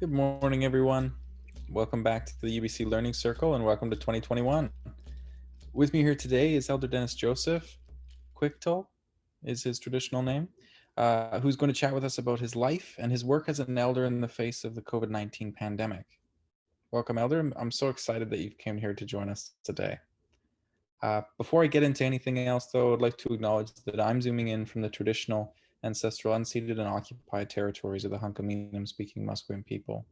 Good morning, everyone. Welcome back to the UBC Learning Circle and welcome to 2021. With me here today is Elder Dennis Joseph. Xwechtaal is his traditional name, who's going to chat with us about his life and his work as an elder in the face of the COVID-19 pandemic. Welcome, Elder. I'm so excited that you came here to join us today. Before I get into anything else, though, I'd like to acknowledge that I'm zooming in from the traditional, ancestral, unceded, and occupied territories of the Hunkaminam speaking Musqueam people.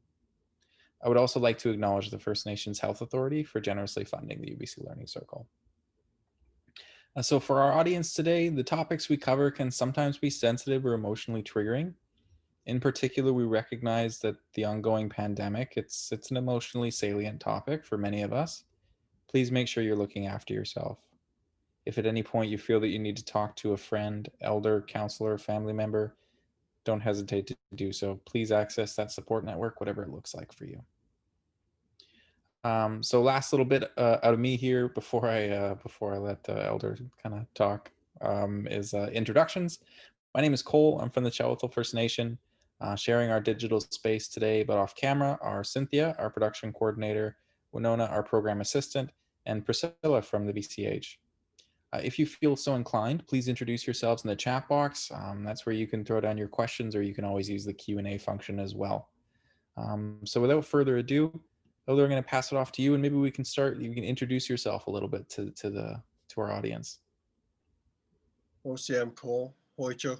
I would also like to acknowledge the First Nations Health Authority for generously funding the UBC Learning Circle. So for our audience today, the topics we cover can sometimes be sensitive or emotionally triggering. In particular, we recognize that the ongoing pandemic, it's an emotionally salient topic for many of us. Please make sure you're looking after yourself. If at any point you feel that you need to talk to a friend, elder, counselor, family member, don't hesitate to do so. Please access that support network, whatever it looks like for you. So last little bit out of me here before I let Elder kind of talk is introductions. My name is Cole. I'm from the Xwechtaal First Nation. Sharing our digital space today, but off camera are Cynthia, our production coordinator, Winona, our program assistant, and Priscilla from the VCH. If you feel so inclined, please introduce yourselves in the chat box. That's where you can throw down your questions, or you can always use the Q&A function as well. So without further ado, Elder, I'm going to pass it off to you, and maybe we can start. You can introduce yourself a little bit to our audience. OCM Cole, Hoichuk,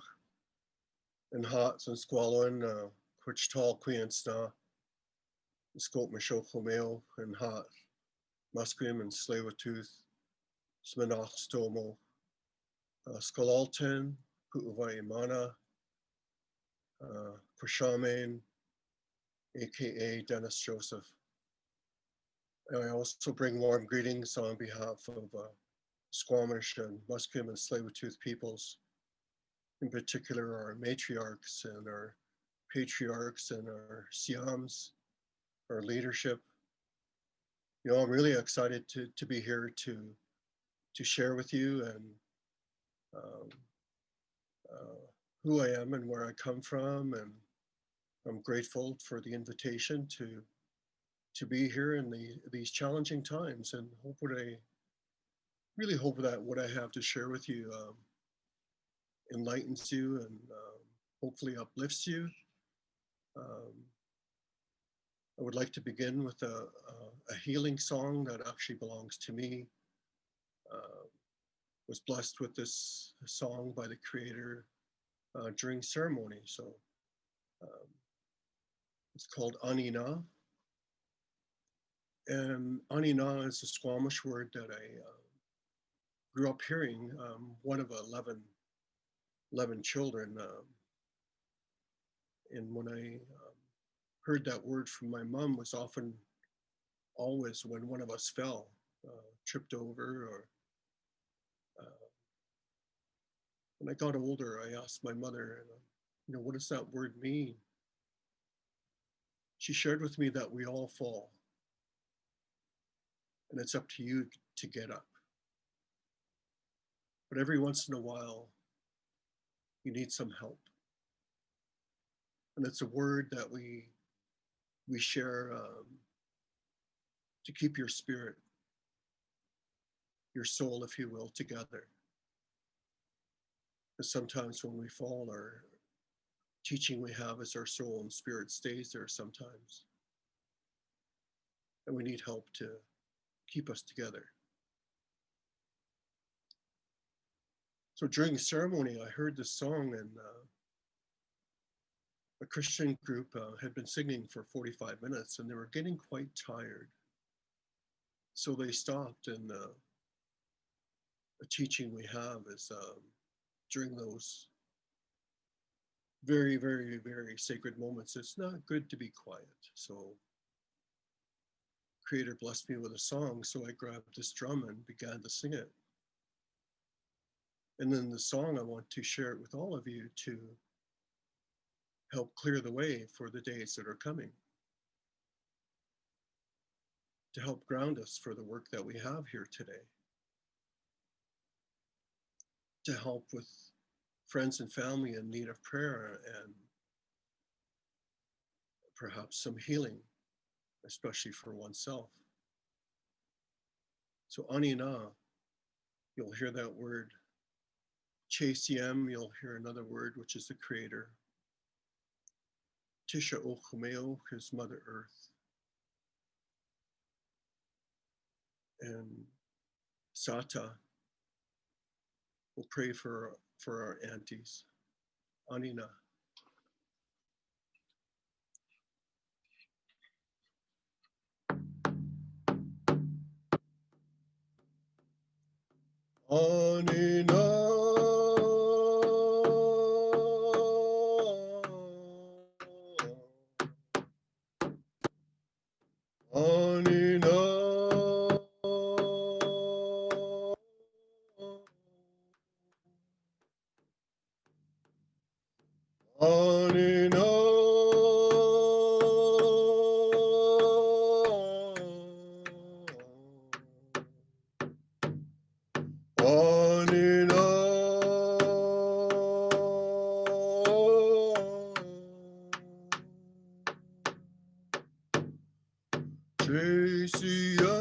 and Hots and Squalloin, Xwechtaal Queen Sna, Squamish Nation, and Hot, Musqueam and Tsleil-Waututh, Smanach Stomo, Skalalton, Putavai Mana, Kwashaman, aka Dennis Joseph. I also bring warm greetings on behalf of Squamish and Musqueam and Tsleil-Waututh peoples, in particular our matriarchs and our patriarchs and our Siams, our leadership. I'm really excited to be here to share with you and um, who I am and where I come from, and I'm grateful for the invitation to be here in these challenging times, and really hope that what I have to share with you enlightens you and hopefully uplifts you. Um, I would like to begin with a healing song that actually belongs to me. Uh, was blessed with this song by the Creator during ceremony. So um, it's called Anina. And Anina is a Squamish word that I grew up hearing, one of 11 children. And when I heard that word from my mom was always when one of us fell, tripped over, or when I got older, I asked my mother, what does that word mean? She shared with me that we all fall, and it's up to you to get up. But every once in a while, you need some help. And it's a word that we share to keep your spirit, your soul, if you will, together. Because sometimes when we fall, our teaching we have is our soul and spirit stays there sometimes. And we need help to keep us together. So during the ceremony, I heard this song, and a Christian group had been singing for 45 minutes, and they were getting quite tired. So they stopped, and a teaching we have is during those very, very, very sacred moments, it's not good to be quiet. So Creator blessed me with a song, so I grabbed this drum and began to sing it. And then the song, I want to share it with all of you to help clear the way for the days that are coming, to help ground us for the work that we have here today, to help with friends and family in need of prayer, and perhaps some healing, especially for oneself. So Anina, you'll hear that word. Chasiem, you'll hear another word, which is the creator. Tisha Okumeo is Mother Earth. And Sata, we'll pray for our aunties. Anina. Anina. Anina. Anina. Anina. JCA.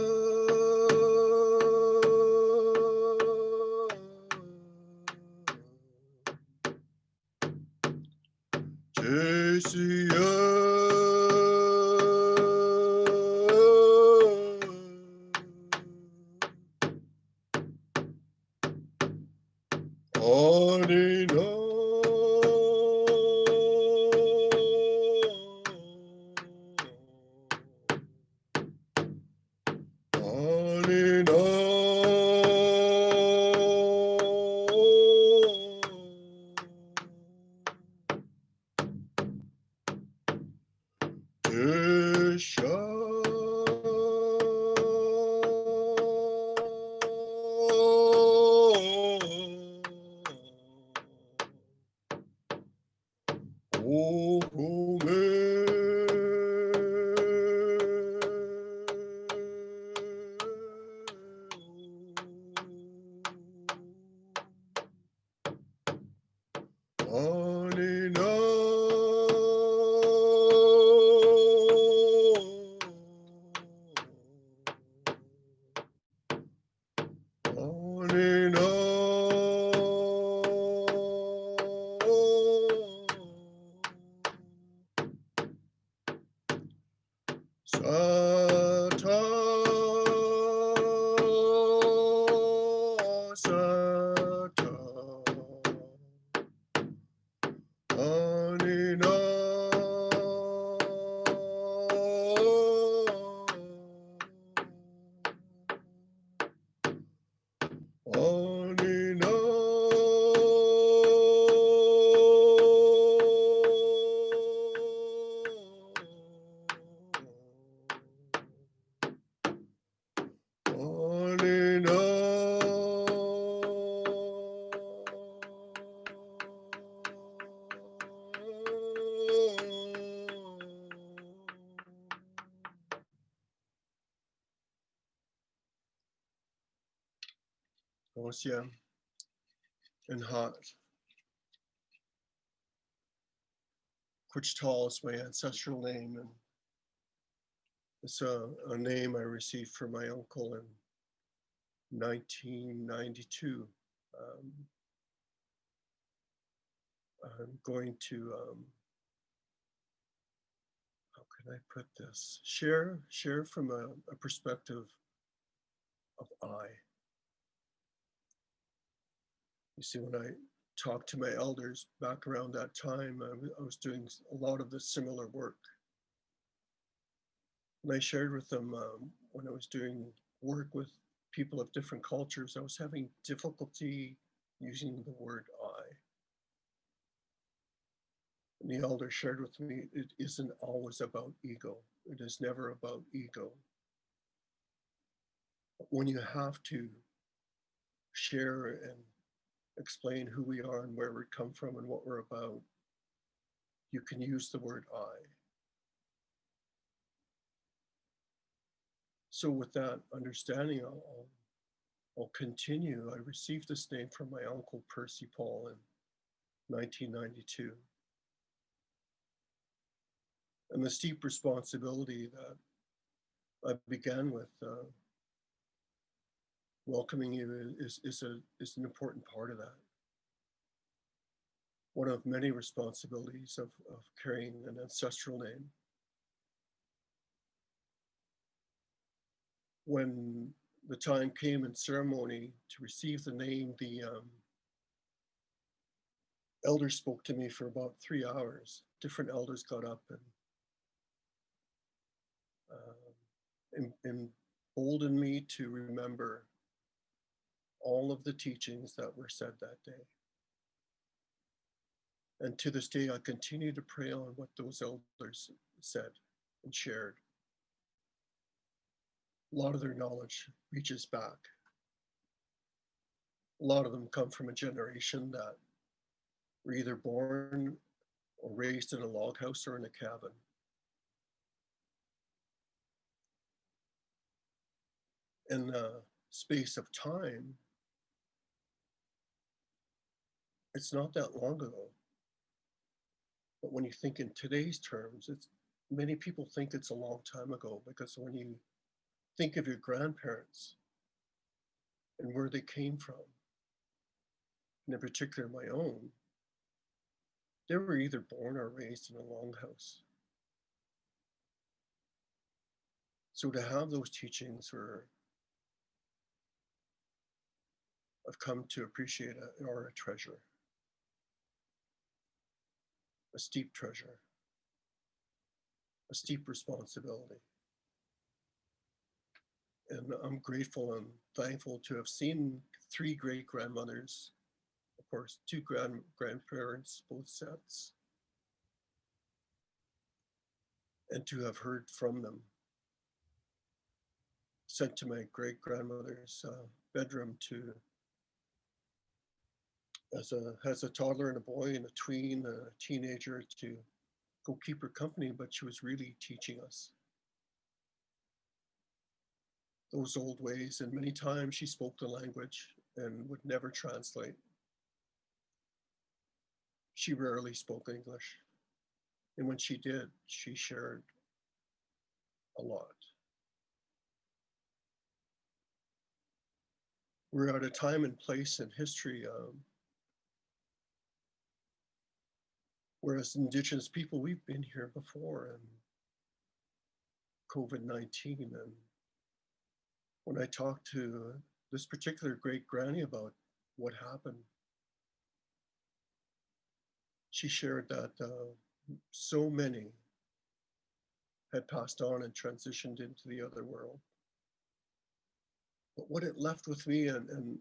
Yeah, and hot. Xwechtaal is my ancestral name, and it's a name I received from my uncle in 1992. I'm going to, how can I put this? Share from a perspective of I. You see, when I talked to my elders back around that time, I was doing a lot of the similar work. And I shared with them when I was doing work with people of different cultures, I was having difficulty using the word I. And the elder shared with me, it isn't always about ego. It is never about ego. But when you have to share and explain who we are and where we come from and what we're about, you can use the word I. So with that understanding, I'll continue. I received this name from my uncle Percy Paul in 1992. and the steep responsibility that I began with welcoming you is an important part of that. One of many responsibilities of carrying an ancestral name. When the time came in ceremony to receive the name, the elder spoke to me for about 3 hours. Different elders got up and emboldened me to remember all of the teachings that were said that day. And to this day, I continue to pray on what those elders said and shared. A lot of their knowledge reaches back. A lot of them come from a generation that were either born or raised in a log house or in a cabin. In the space of time, it's not that long ago. But when you think in today's terms, it's many people think it's a long time ago, because when you think of your grandparents and where they came from, and in particular my own, they were either born or raised in a longhouse. So to have those teachings I've come to appreciate are a treasure, a steep treasure, a steep responsibility. And I'm grateful and thankful to have seen 3 great grandmothers, of course, 2 grandparents, both sets, and to have heard from them. Sent to my great grandmother's bedroom to as a toddler and a boy and a tween, a teenager, to go keep her company, but she was really teaching us those old ways. And many times she spoke the language and would never translate. She rarely spoke English. And when she did, she shared a lot. We're at a time and place in history where, as Indigenous people, we've been here before, and COVID-19. And when I talked to this particular great granny about what happened, she shared that so many had passed on and transitioned into the other world. But what it left with me, and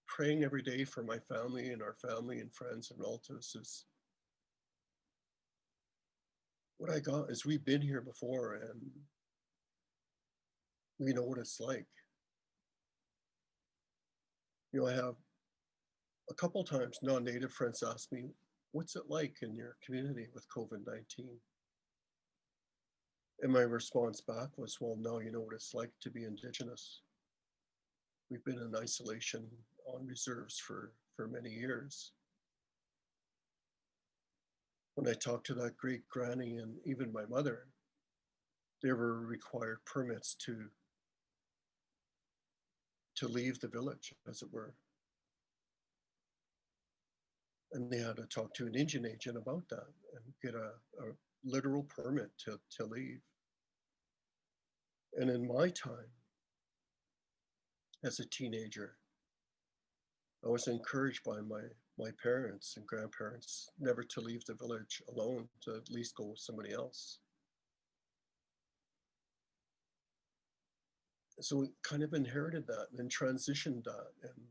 praying every day for my family and our family and friends and relatives, is what I got is we've been here before and we know what it's like. I have a couple times non-native friends ask me, what's it like in your community with COVID-19? And my response back was, well, no, you know what it's like to be Indigenous. We've been in isolation on reserves for many years. When I talked to that great granny and even my mother, they were required permits to leave the village, as it were. And they had to talk to an Indian agent about that and get a literal permit to leave. And in my time, as a teenager, I was encouraged by my parents and grandparents never to leave the village alone, to at least go with somebody else. So we kind of inherited that and then transitioned that, and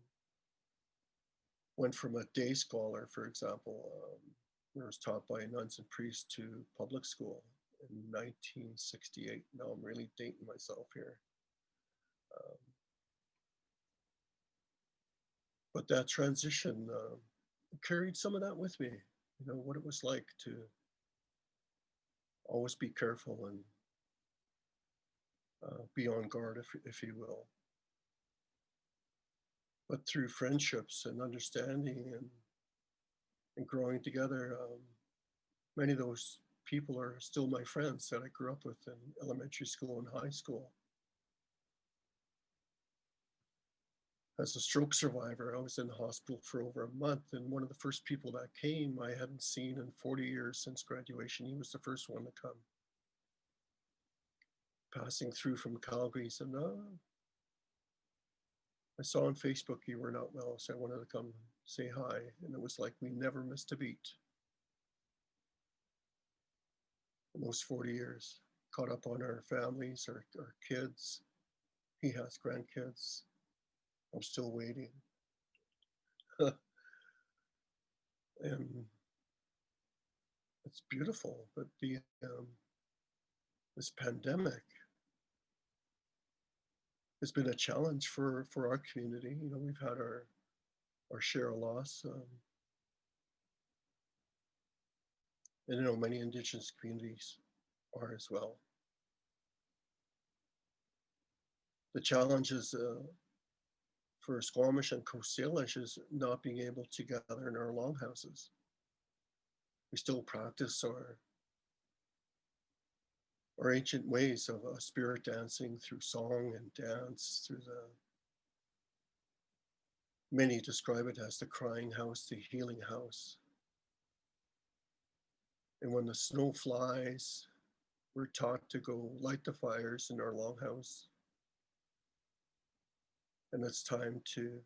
went from a day scholar, for example, where I was taught by nuns and priests, to public school in 1968. Now I'm really dating myself here. But that transition carried some of that with me, what it was like to always be careful and be on guard, if you will. But through friendships and understanding and growing together, many of those people are still my friends that I grew up with in elementary school and high school. As a stroke survivor, I was in the hospital for over a month, and one of the first people that came I hadn't seen in 40 years since graduation. He was the first one to come. Passing through from Calgary, he said, "No, I saw on Facebook you were not well, so I wanted to come say hi." And it was like we never missed a beat in those 40 years. Caught up on our families, our kids. He has grandkids. I'm still waiting. And it's beautiful, but this pandemic has been a challenge for our community. You know, we've had our share of loss, and you know many Indigenous communities are as well. The challenge is for Squamish and Coast Salish is not being able to gather in our longhouses. We still practice our ancient ways of spirit dancing through song and dance, through the many describe it as the crying house, the healing house. And when the snow flies, we're taught to go light the fires in our longhouse. And it's time to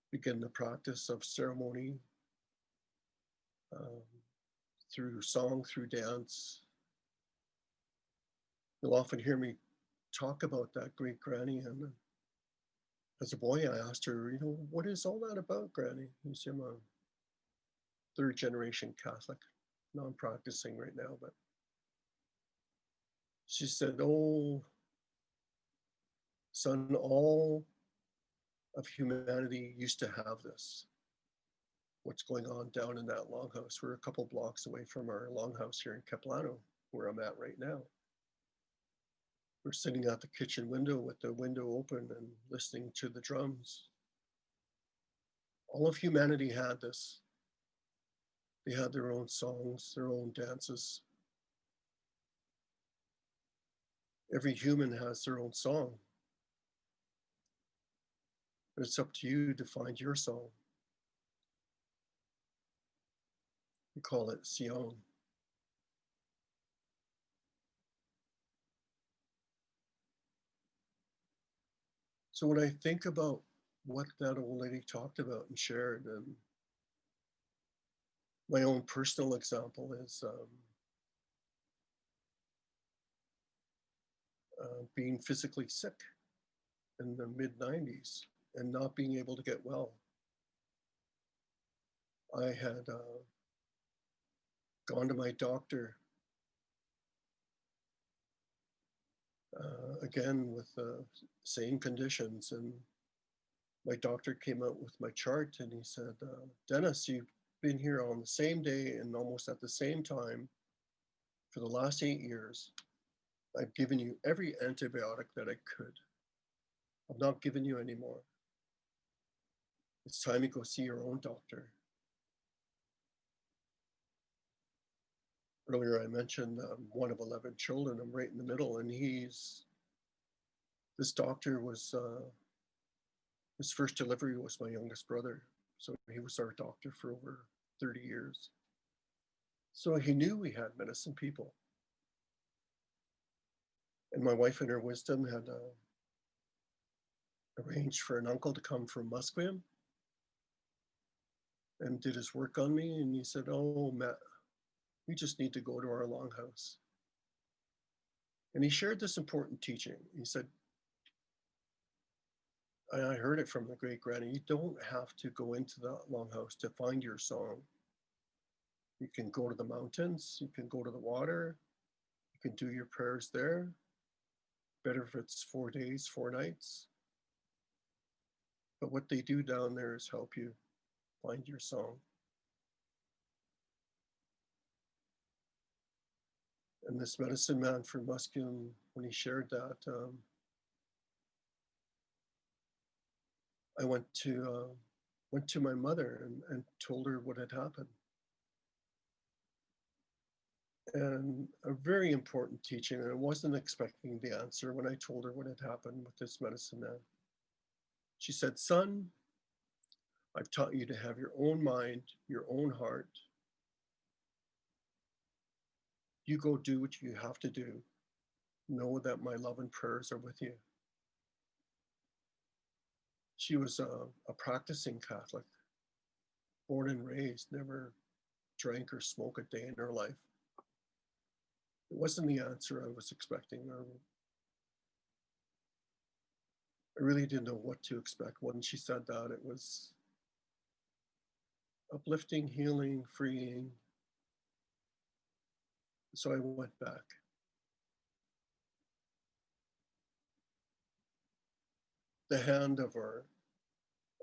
begin the practice of ceremony um, through song, through dance. You'll often hear me talk about that great granny. And as a boy, I asked her, you know, what is all that about, Granny? You see, I'm a third generation Catholic, non practicing right now, but she said, oh, son, all of humanity used to have this. What's going on down in that longhouse? We're a couple blocks away from our longhouse here in Capilano, where I'm at right now. We're sitting at the kitchen window with the window open and listening to the drums. All of humanity had this. They had their own songs, their own dances. Every human has their own song. But it's up to you to find your song. We call it Sion. So when I think about what that old lady talked about and shared, and my own personal example is being physically sick in the mid 90s and not being able to get well. I had gone to my doctor again with the same conditions, and my doctor came out with my chart and he said, Dennis, you've been here on the same day and almost at the same time for the last 8 years. I've given you every antibiotic that I could. I'm not giving you any more. It's time you go see your own doctor. Earlier, I mentioned one of 11 children. I'm right in the middle, and this doctor was, his first delivery was my youngest brother. So he was our doctor for over 30 years. So he knew we had medicine people. And my wife, in her wisdom, had arranged for an uncle to come from Musqueam and did his work on me. And he said, oh, Matt, we just need to go to our longhouse. And he shared this important teaching. He said, I heard it from the great granny, you don't have to go into that longhouse to find your song. You can go to the mountains, you can go to the water, you can do your prayers there. Better if it's 4 days, 4 nights. But what they do down there is help you find your song. And this medicine man from Musqueam, when he shared that, I went to my mother and told her what had happened. And a very important teaching, and I wasn't expecting the answer when I told her what had happened with this medicine man. She said, "Son, I've taught you to have your own mind, your own heart. You go do what you have to do. Know that my love and prayers are with you." She was a practicing Catholic, born and raised, never drank or smoked a day in her life. It wasn't the answer I was expecting. I really didn't know what to expect. When she said that, it was uplifting, healing, freeing. So I went back. The hand of our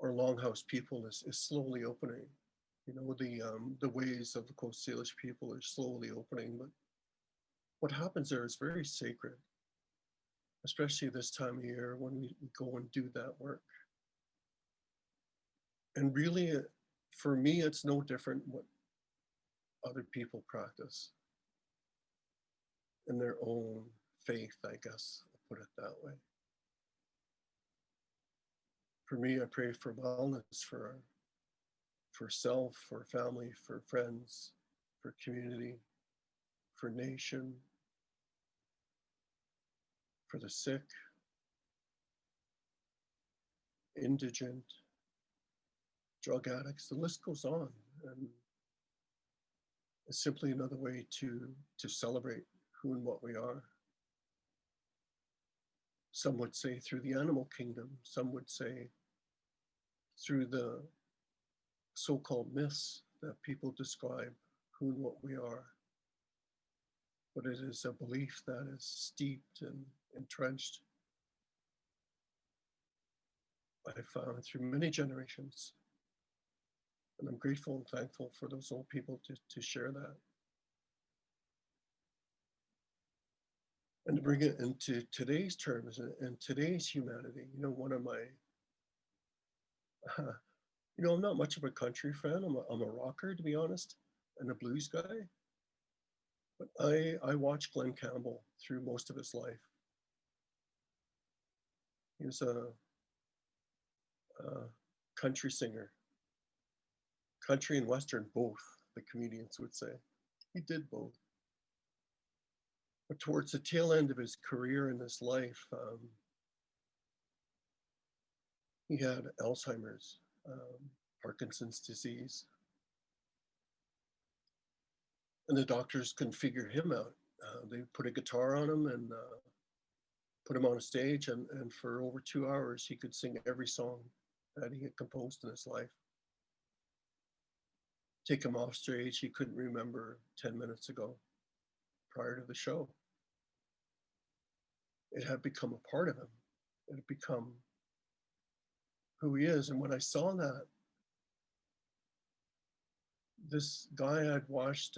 longhouse people is slowly opening. You know, the ways of the Coast Salish people are slowly opening, but what happens there is very sacred, especially this time of year when we go and do that work. And really, for me, it's no different what other people practice in their own faith, I guess, I'll put it that way. For me, I pray for wellness for self, for family, for friends, for community, for nation, for the sick, indigent, drug addicts. The list goes on, and it's simply another way to celebrate who and what we are. Some would say through the animal kingdom. Some would say through the so-called myths that people describe who and what we are. But it is a belief that is steeped and entrenched, I've found, through many generations. And I'm grateful and thankful for those old people to share that. And to bring it into today's terms and today's humanity. You know, one of my, you know, I'm not much of a country fan. I'm a rocker, to be honest, and a blues guy. But I watched Glenn Campbell through most of his life. He was a country singer, country and Western, both, the comedians would say. He did both. But towards the tail end of his career and his life, he had Alzheimer's, Parkinson's disease, and the doctors couldn't figure him out. They put a guitar on him and put him on a stage, and for over 2 hours, he could sing every song that he had composed in his life. Take him off stage, he couldn't remember 10 minutes ago prior to the show. It had become a part of him. It had become who he is. And when I saw that, this guy I'd watched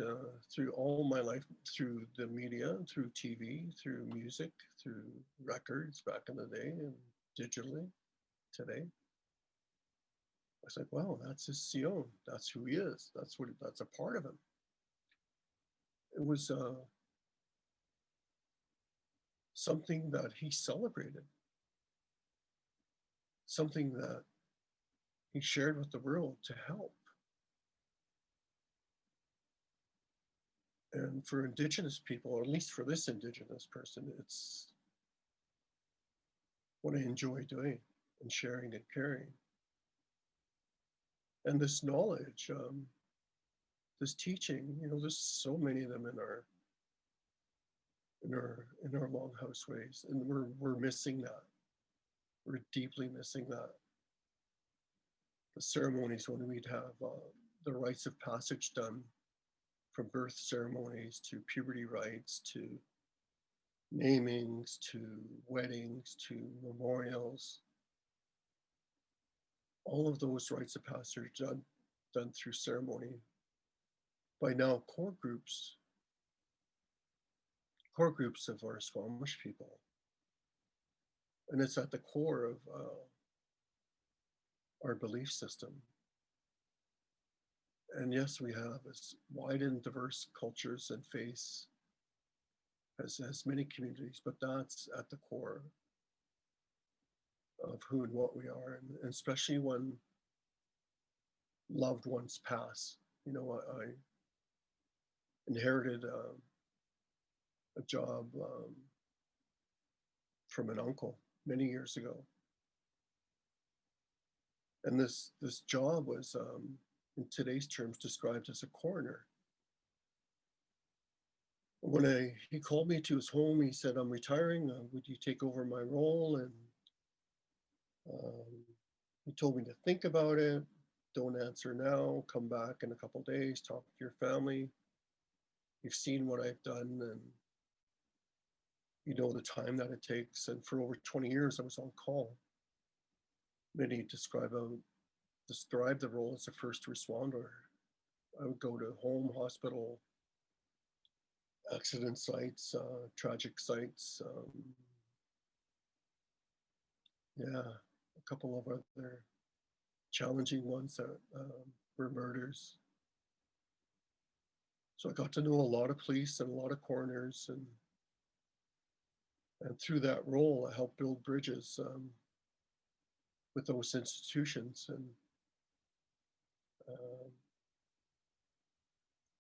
through all my life, through the media, through TV, through music, through records back in the day, and digitally today. I was like, wow, that's his Sion. That's who he is. That's a part of him. It was something that he celebrated, something that he shared with the world to help. And for Indigenous people, or at least for this Indigenous person, it's what I enjoy doing and sharing and caring. And this knowledge, this teaching, you know, there's so many of them in our longhouse ways, and we're missing that. We're deeply missing that. The ceremonies when we'd have the rites of passage done, from birth ceremonies to puberty rites to namings to weddings to memorials. All of those rites of passage done through ceremony. By now, core groups of our Squamish people, and it's at the core of our belief system. And yes, we have as wide and diverse cultures and faiths as many communities, but that's at the core of who and what we are, and especially when loved ones pass. I inherited a job from an uncle many years ago, and this job was, in today's terms, described as a coroner. When he called me to his home, he said, "I'm retiring. Would you take over my role?" And um, he told me to think about it. Don't answer now. Come back in a couple days. Talk to your family. You've seen what I've done, and you know the time that it takes. And for over 20 years, I was on call. Many describe the role as a first responder. I would go to home, hospital, accident sites, tragic sites. Yeah, a couple of other challenging ones that were murders. So I got to know a lot of police and a lot of coroners, and through that role, I helped build bridges with those institutions. And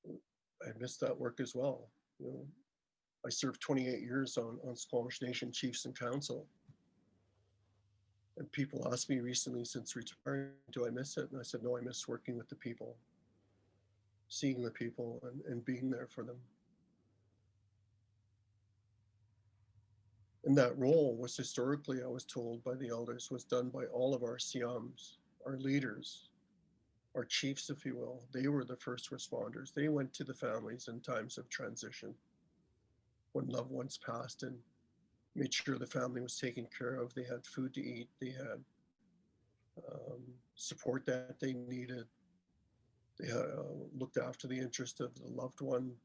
um, I missed that work as well. You know, I served 28 years on Squamish Nation Chiefs and Council. And people asked me recently since retiring, do I miss it? And I said, no, I miss working with the people, seeing the people and being there for them. And that role was historically, I was told by the elders, was done by all of our Siams, our leaders, our chiefs, if you will. They were the first responders. They went to the families in times of transition when loved ones passed and made sure the family was taken care of. They had food to eat. They had support that they needed. They looked after the interest of the loved one.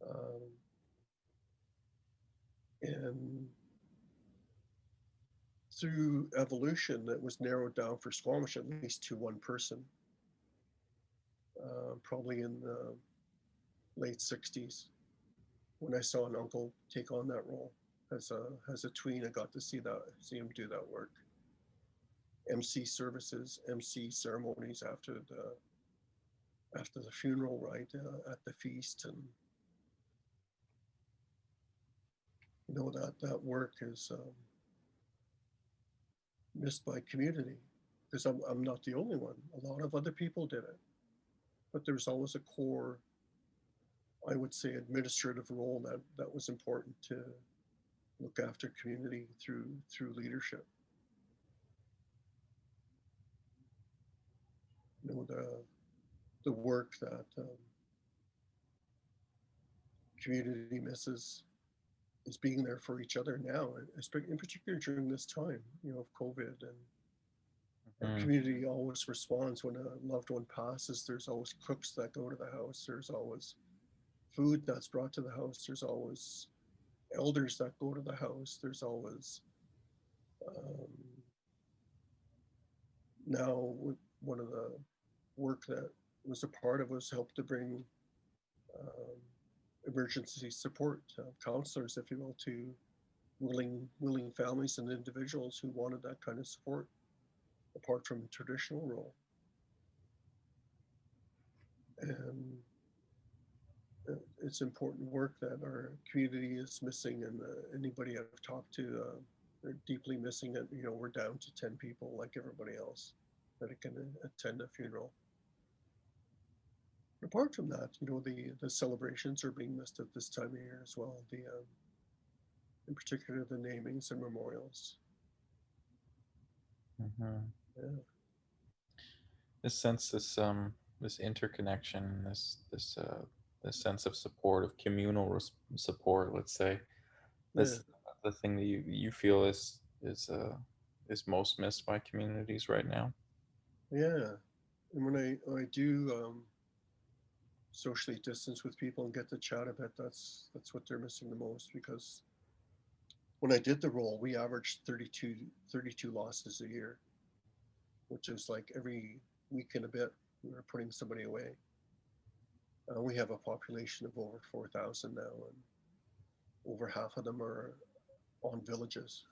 Um, and through evolution, that was narrowed down for Squamish at least to one person, probably in the late 60s, when I saw an uncle take on that role. As a tween, I got to see him do that work. MC services, MC ceremonies after the funeral, right, at the feast. And that work is missed by community, because I'm not the only one. A lot of other people did it, but there's always a core, I would say, administrative role that was important to look after community through leadership. The work that community misses is being there for each other now, in particular during this time, of COVID. And our Mhm. community always responds when a loved one passes. There's always cooks that go to the house. There's always food that's brought to the house. There's always elders that go to the house. There's always um, now one of the work that was a part of was help to bring um, emergency support counselors, if you will, to willing families and individuals who wanted that kind of support apart from the traditional role. And it's important work that our community is missing, and anybody I've talked to, they're deeply missing it. We're down to 10 people like everybody else that can attend a funeral. Apart from that, the celebrations are being missed at this time of year as well. In particular, the namings and memorials. Mhm. Yeah, This sense, this interconnection, this sense of support, of communal support. Let's say yeah, that's the thing that you feel is most missed by communities right now. yeah. And when I do socially distance with people and get to chat a bit, that's what they're missing the most. Because when I did the role, we averaged 32 losses a year, which is like every week and a bit. we were putting somebody away. We have a population of over 4,000 now, and over half of them are on villages.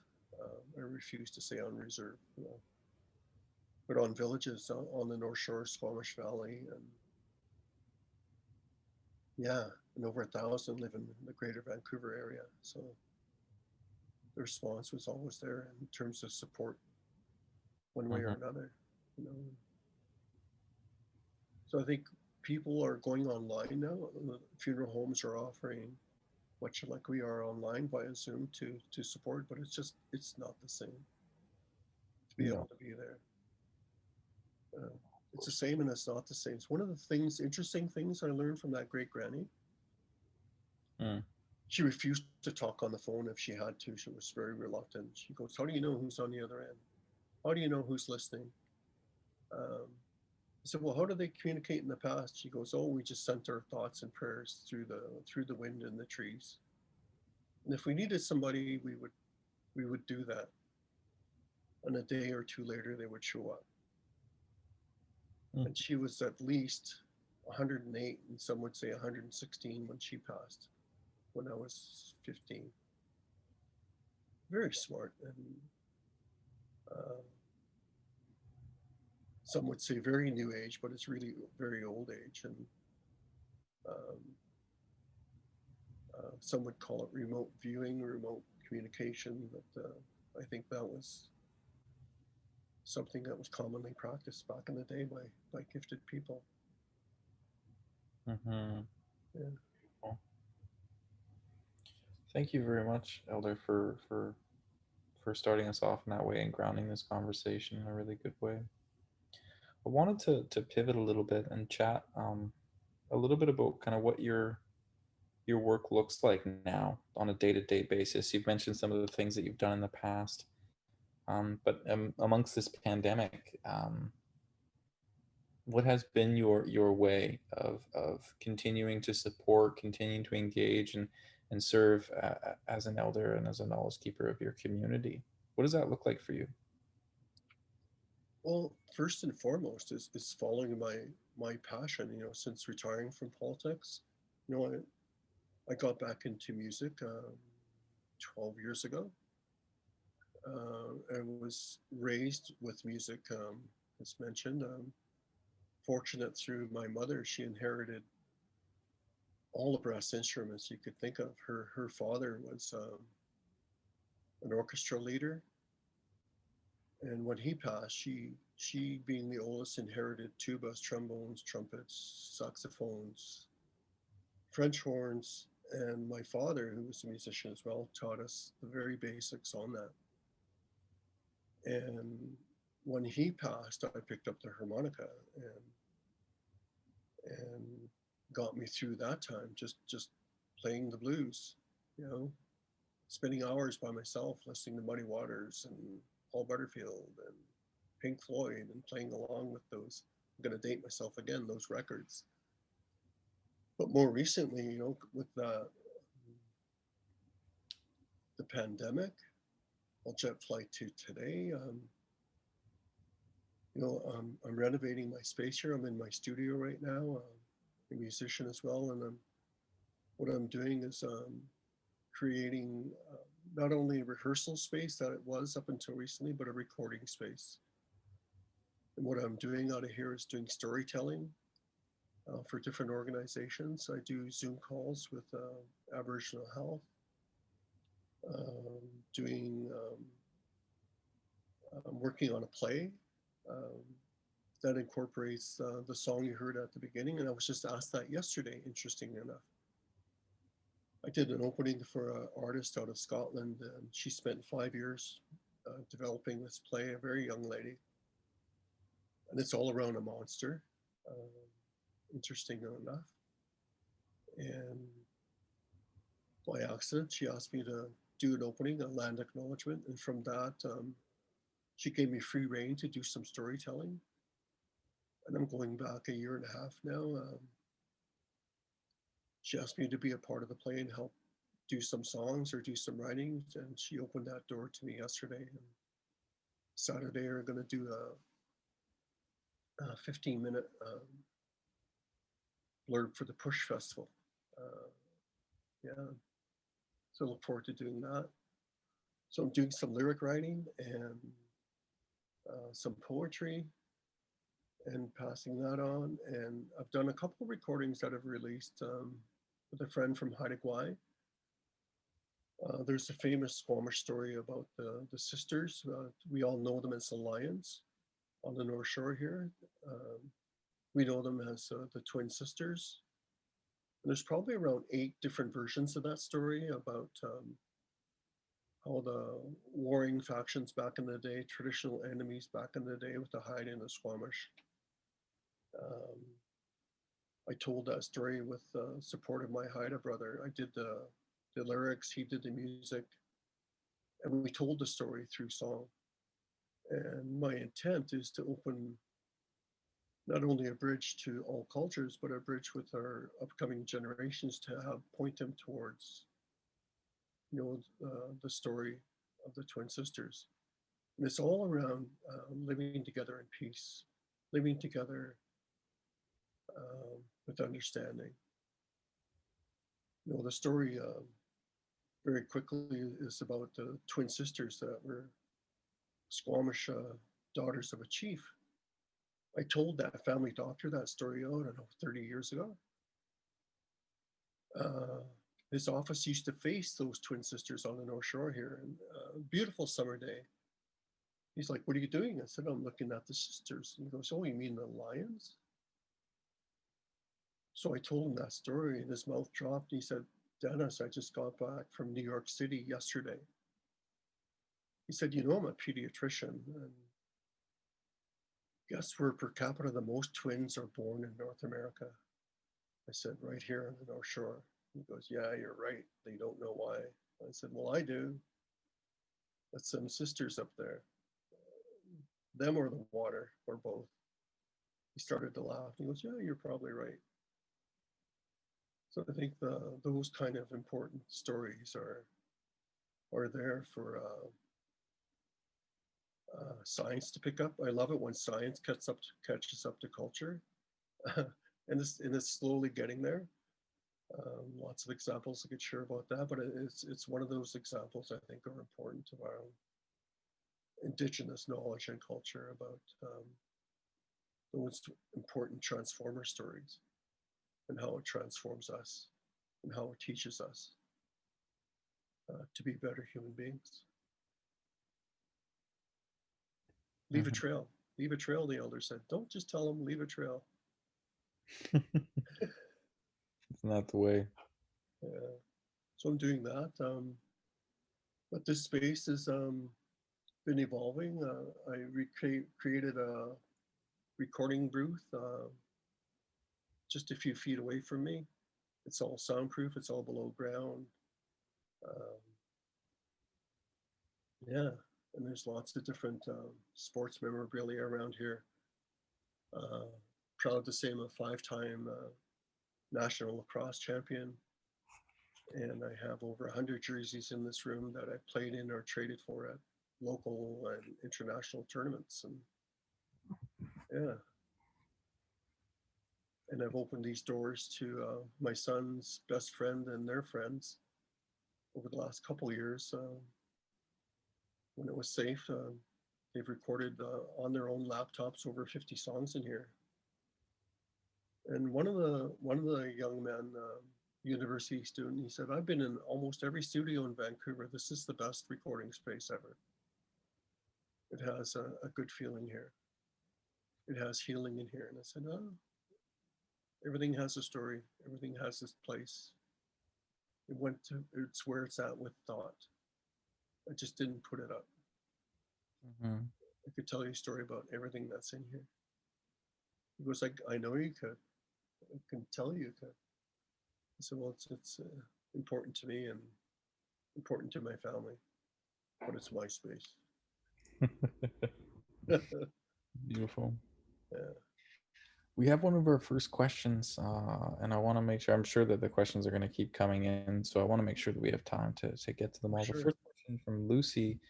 I refuse to say on reserve, but on villages on the North Shore, Squamish Valley, and yeah, and over 1,000 live in the Greater Vancouver area. So the response was always there in terms of support, one way or Mm-hmm. another. You know, so I think people are going online now. The funeral homes are offering, much like we are online via Zoom, to support, but it's not the same to be able No. to be there. Uh, it's the same and it's not the same. It's one of the things, interesting things I learned from that great granny. Mm. She refused to talk on the phone if she had to. She was very reluctant. She goes, "How do you know who's on the other end? How do you know who's listening?" I said, "Well, how did they communicate in the past?" She goes, "Oh, we just sent our thoughts and prayers through the wind and the trees. And if we needed somebody, we would do that. And a day or two later, they would show up." Mm. And she was at least 108, and some would say 116 when she passed, when I was 15. Very smart, and uh, some would say very new age, but it's really very old age. And um, some would call it remote viewing, remote communication, but I think that was something that was commonly practiced back in the day by gifted people. Mm-hmm. Yeah. Well, thank you very much, Elder, for starting us off in that way and grounding this conversation in a really good way. I wanted to pivot a little bit and chat a little bit about kind of what your work looks like now on a day-to-day basis. You've mentioned some of the things that you've done in the past, but amongst this pandemic, what has been your way of continuing to support, continuing to engage, and serve as an elder and as a knowledge keeper of your community? What does that look like for you? Well, first and foremost is following my passion. Since retiring from politics, you know, I got back into music 12 years ago. I was raised with music, as mentioned. Fortunate through my mother, she inherited all the brass instruments you could think of. Her father was an orchestra leader, and when he passed, she being the oldest inherited tubas, trombones, trumpets, saxophones, French horns, and my father, who was a musician as well, taught us the very basics on that. And when he passed, I picked up the harmonica and got me through that time, just playing the blues, you know, spending hours by myself listening to Muddy Waters and Paul Butterfield and Pink Floyd and playing along with those. I'm going to date myself again, those records. But more recently, with the pandemic, I'll jet flight to today. I'm renovating my space here. I'm in my studio right now. A musician as well, and what I'm doing is creating not only a rehearsal space that it was up until recently, but a recording space. And what I'm doing out of here is doing storytelling for different organizations. I do Zoom calls with Aboriginal Health, doing I'm working on a play um, that incorporates the song you heard at the beginning. And I was just asked that yesterday, interestingly enough. I did an opening for an artist out of Scotland, and she spent 5 years developing this play, a very young lady. And it's all around a monster, interestingly enough. And by accident, she asked me to do an opening, a land acknowledgement. And from that, she gave me free reign to do some storytelling. And I'm going back a year and a half now. She asked me to be a part of the play and help do some songs or do some writing. And she opened that door to me yesterday. And Saturday, we're going to do 15-minute blurb for the Push Festival. Yeah, so I look forward to doing that. So I'm doing some lyric writing and some poetry and passing that on. And I've done a couple of recordings that I've released with a friend from Haida. There's a famous Squamish story about the sisters. We all know them as the Lions on the North Shore here. We know them as the twin sisters. And there's probably around 8 different versions of that story about how the warring factions back in the day, traditional enemies back in the day with the Haida and the Squamish. I told that story with the support of my Haida brother. I did the lyrics, he did the music, and we told the story through song. And my intent is to open not only a bridge to all cultures, but a bridge with our upcoming generations to have point them towards, the story of the twin sisters. And it's all around living together in peace, living together with understanding. The story very quickly is about the twin sisters that were Squamish daughters of a chief. I told that family doctor that story, I don't know, 30 years ago. His office used to face those twin sisters on the North Shore here, and beautiful summer day. He's like, "What are you doing?" I said, "I'm looking at the sisters." And he goes, "Oh, you mean the lions?" So I told him that story, and his mouth dropped. And he said, "Dennis, I just got back from New York City yesterday." He said, "I'm a pediatrician, and guess where per capita the most twins are born in North America?" I said, "Right here on the North Shore." He goes, "Yeah, you're right. They don't know why." I said, "Well, I do. That's some sisters up there. Them or the water, or both." He started to laugh. He goes, "Yeah, you're probably right." So I think those kind of important stories are there for science to pick up. I love it when science catches up to culture, and it's slowly getting there. Lots of examples I could share about that, but it's one of those examples I think are important to our Indigenous knowledge and culture about those important transformer stories and how it transforms us and how it teaches us to be better human beings. Leave a Mhm. trail. Leave a trail, the elder said. Don't just tell them, leave a trail. It's not the way. So I'm doing that. But this space has been evolving. I created a recording booth just a few feet away from me. It's all soundproof. It's all below ground. Um, yeah, and there's lots of different sports memorabilia around here. Uh, Proud to say I'm a 5-time national lacrosse champion, and I have over 100 jerseys in this room that I played in or traded for at local and international tournaments. And yeah, and I've opened these doors to my son's best friend and their friends over the last couple of years. When it was safe, they've recorded on their own laptops over 50 songs in here. And one of the young men, university student, he said, "I've been in almost every studio in Vancouver. This is the best recording space ever. It has a good feeling here. It has healing in here." And I said, "Oh, everything has a story. Everything has its place. It's where it's at with thought. I just didn't put it up. Mhm. I could tell you a story about everything that's in here." He goes, I know you could. I can tell you could." I said, "Well, it's important to me and important to my family, but it's my space." Yeah. Beautiful. We have one of our first questions, and I want to make sure. I'm sure that the questions are going to keep coming in, so I want to make sure that we have time to get to them For all. The sure. first question from Lucy.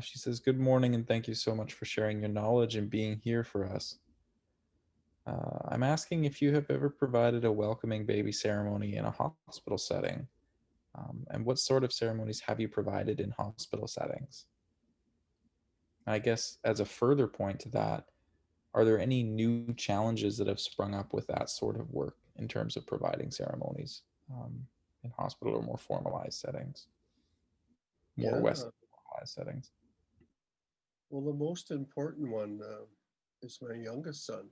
She says, "Good morning, and thank you so much for sharing your knowledge and being here for us. I'm asking if you have ever provided a welcoming baby ceremony in a hospital setting, and what sort of ceremonies have you provided in hospital settings? I guess as a further point to that, are there any new challenges that have sprung up with that sort of work in terms of providing ceremonies um, in hospital or more formalized settings, more Yeah. Western formalized settings? Well, the most important one is my youngest son.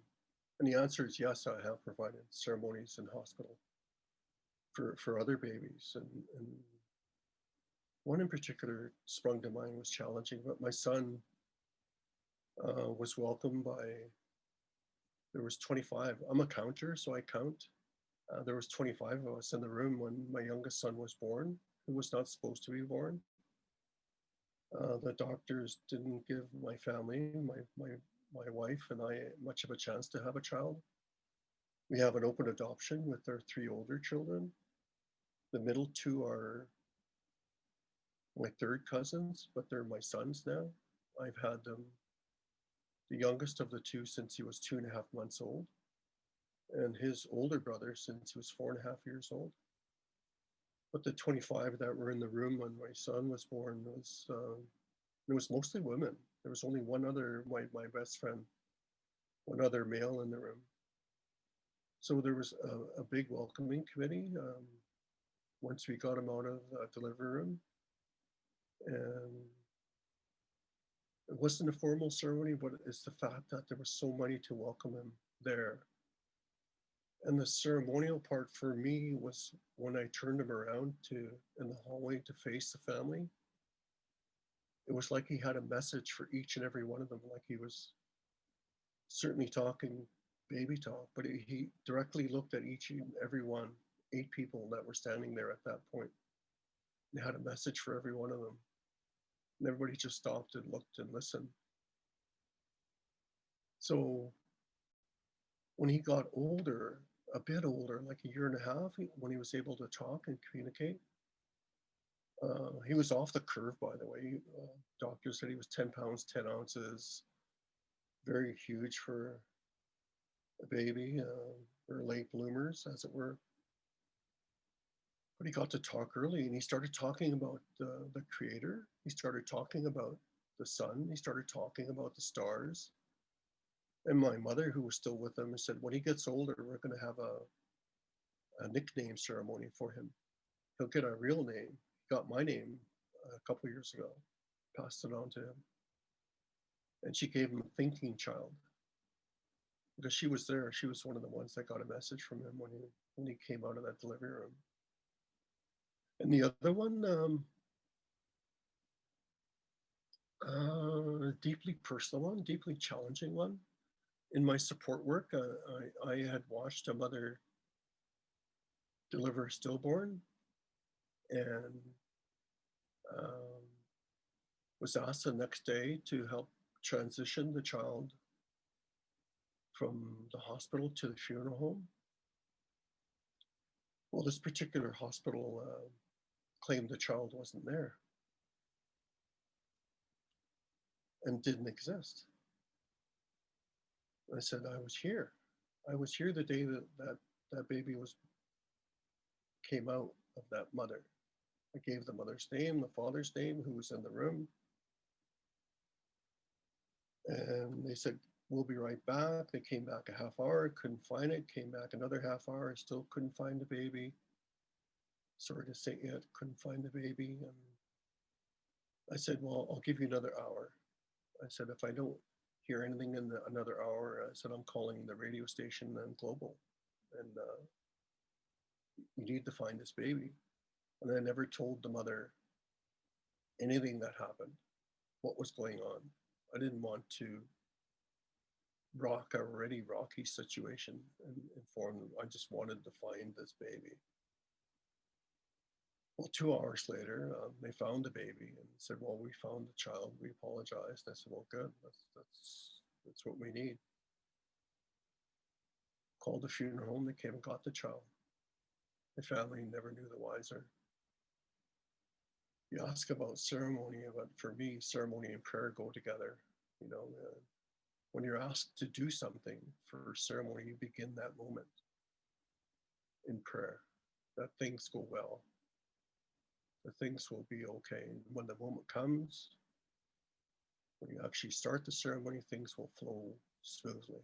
And the answer is yes, I have provided ceremonies in hospital for other babies. And one in particular sprung to mind was challenging, but my son was welcomed by, there was 25. I'm a counter, so I count. There was 25 of us in the room when my youngest son was born, who was not supposed to be born. The doctors didn't give my family, my wife and I, much of a chance to have a child. We have an open adoption with our three older children. The middle two are my third cousins, but they're my sons now. I've had them, the youngest of the two, since he was 2.5 months old, and his older brother since he was 4.5 years old. But the 25 that were in the room when my son was born was, it was mostly women. There was only one other, my best friend, one other male in the room. So there was a big welcoming committee once we got him out of the delivery room. And it wasn't a formal ceremony, but it's the fact that there was so many to welcome him there. And the ceremonial part for me was when I turned him around to in the hallway to face the family. It was like he had a message for each and every one of them, like he was certainly talking baby talk, but he directly looked at each and every one, 8 people that were standing there at that point, and had a message for every one of them. And everybody just stopped and looked and listened. So when he got older, a bit older, like a year and a half, when he was able to talk and communicate, he was off the curve, by the way. Doctors said he was 10 pounds, 10 ounces, very huge for a baby, or late bloomers, as it were. But he got to talk early and he started talking about the creator. He started talking about the sun. He started talking about the stars. And my mother, who was still with him, said, when he gets older, we're going to have a nickname ceremony for him. He'll get a real name. He got my name a couple of years ago, passed it on to him. And she gave him a thinking child because she was there. She was one of the ones that got a message from him when he came out of that delivery room. And the other one, deeply personal one, deeply challenging one. In my support work, I had watched a mother deliver a stillborn and um, was asked the next day to help transition the child from the hospital to the funeral home. Well, this particular hospital claimed the child wasn't there and didn't exist. I said, I was here. I was here the day that baby came out of that mother. I gave the mother's name, the father's name, who was in the room. And they said, we'll be right back. They came back a half hour, couldn't find it, came back another half hour, still couldn't find the baby. Sorry to say it, couldn't find the baby. And I said, well, I'll give you another hour. I said, if I don't hear anything in another hour, I said, I'm calling the radio station and Global. And you need to find this baby. And I never told the mother anything that happened, what was going on. I didn't want to rock a already rocky situation and inform them. I just wanted to find this baby. Well, 2 hours later, they found the baby and said, "Well, we found the child. We apologized." I said, "Well, good. That's what we need." Called the funeral home. They came and got the child. The family never knew the wiser. You ask about ceremony, but for me, ceremony and prayer go together. You know, when you're asked to do something for ceremony, you begin that moment in prayer that things go well, that things will be okay. And when the moment comes, when you actually start the ceremony, things will flow smoothly.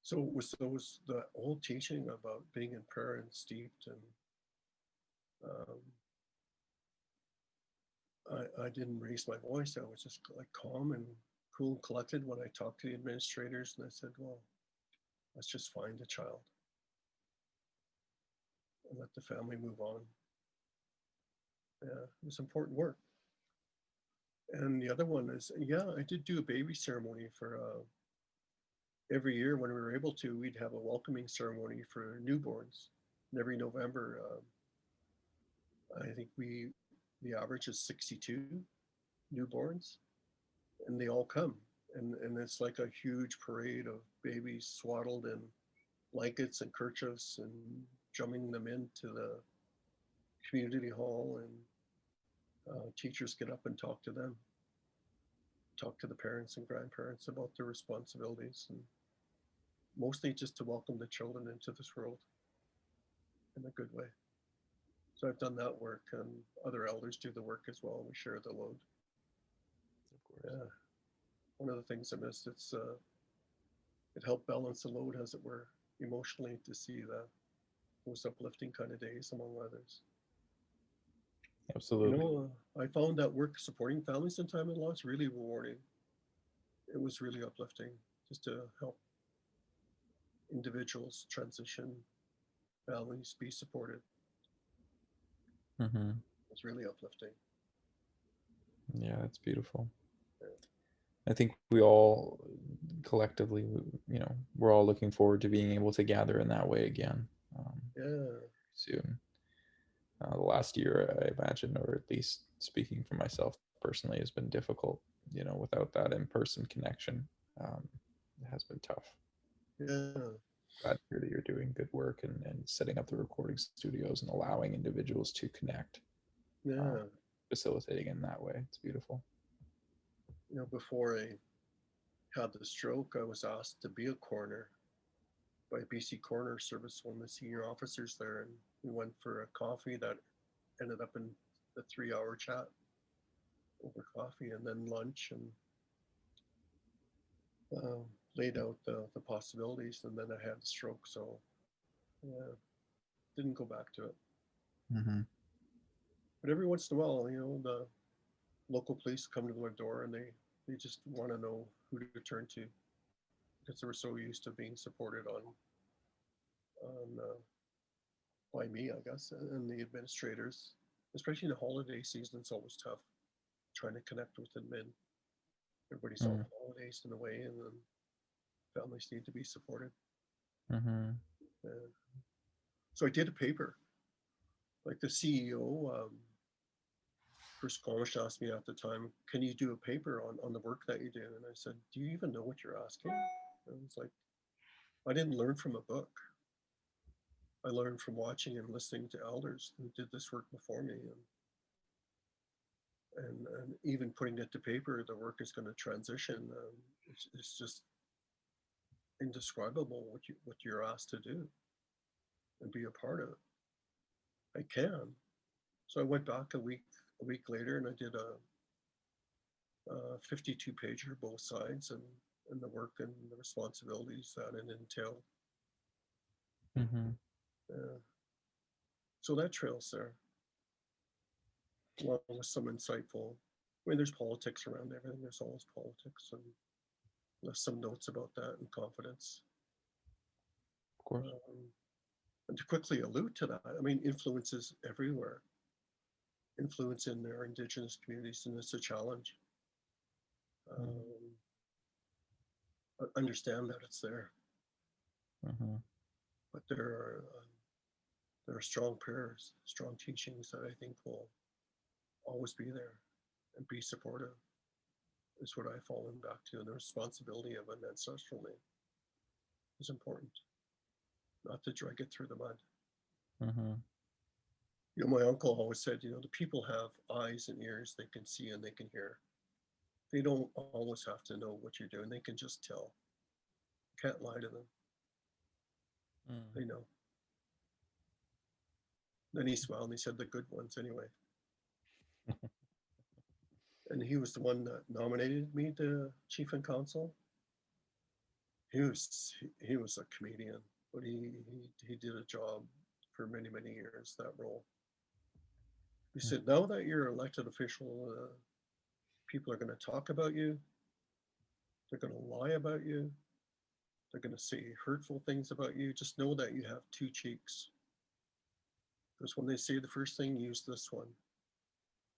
So it was those the old teaching about being in prayer and steeped, and um, I didn't raise my voice. I was just like calm and cool and collected when I talked to the administrators, and I said, "Well, let's just find a child and let the family move on." Yeah, it was important work. And the other one is, yeah, I did do a baby ceremony for every year when we were able to. We'd have a welcoming ceremony for newborns. And every November, I think the average is 62 newborns, and they all come. And it's like a huge parade of babies swaddled in blankets and kerchiefs and drumming them into the community hall. And teachers get up and talk to them, talk to the parents and grandparents about their responsibilities, and mostly just to welcome the children into this world in a good way. So I've done that work, and other elders do the work as well. We share the load. Of course. Yeah, one of the things I missed. It helped balance the load, as it were, emotionally, to see those uplifting kind of days, among others. Absolutely. I found that work supporting families in time of loss really rewarding. It was really uplifting just to help individuals transition, families be supported. Mm-hmm. It's really uplifting. Yeah, that's beautiful. Yeah. I think we all collectively, we're all looking forward to being able to gather in that way again Yeah. soon. The last year, I imagine, or at least speaking for myself personally, has been difficult. Without that in-person connection, it has been tough. Yeah. Glad to hear that you're doing good work and setting up the recording studios and allowing individuals to connect, um, Yeah. facilitating in that way. It's beautiful. Before I had the stroke, I was asked to be a coroner by BC Coroner Service, one of the senior officers there, and we went for a coffee that ended up in a 3 hour chat over coffee, and then lunch, and uh, laid out the possibilities. And then I had the stroke, so yeah, didn't go back to it. Mm-hmm. But every once in a while, the local police come to my door, and they just want to know who to turn to, because they were so used to being supported on by me, I guess, and the administrators, especially in the holiday season. It's always tough trying to connect with admin. Everybody's off holidays in a way, and then families need to be supported. Mm-hmm. And so I did a paper. Like the CEO for Squamish asked me at the time, "Can you do a paper on the work that you do?" And I said, "Do you even know what you're asking?" And it's like, I didn't learn from a book. I learned from watching and listening to elders who did this work before me, and even putting it to paper, the work is going to transition. It's just indescribable what you're asked to do and be a part of. I can. So I went back a week later, and I did a 52 pager, both sides, and the work and the responsibilities that it entailed. Mm-hmm. Uh, so that trail's there, along with some insightful. I mean, there's politics around everything. There's always politics, and there's some notes about that and confidence. Of course. And to quickly allude to that, I mean, influences everywhere, influence in their Indigenous communities, and it's a challenge. Understand that it's there, Mm-hmm. but there are strong prayers, strong teachings that I think will always be there and be supportive. Is what I've fallen back to, and the responsibility of an ancestral name is important, not to drag it through the mud. Mm-hmm. My uncle always said, the people have eyes and ears, they can see and they can hear. They don't always have to know what you're doing. They can just tell. Can't lie to them. Mm. They know. Then he smiled and he said the good ones anyway. And he was the one that nominated me to chief and council. He was a comedian, but he did a job for many years, that role. He Mm. said, now that you're elected official, people are going to talk about you. They're going to lie about you. They're going to say hurtful things about you. Just know that you have two cheeks. Because when they say the first thing, use this one.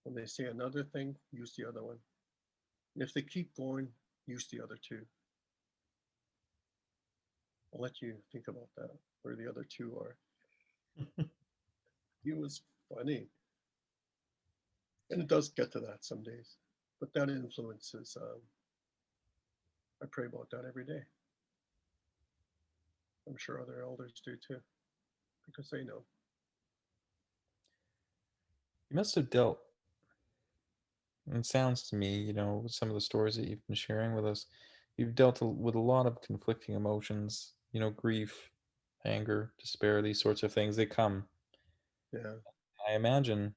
When they say another thing, use the other one. And if they keep going, use the other two. I'll let you think about that, where the other two are. He was funny. And it does get to that some days. But that influences, I pray about that every day. I'm sure other elders do too, because they know. You must have dealt, it sounds to me, with some of the stories that you've been sharing with us, you've dealt with a lot of conflicting emotions, grief, anger, despair, these sorts of things. They come. Yeah. I imagine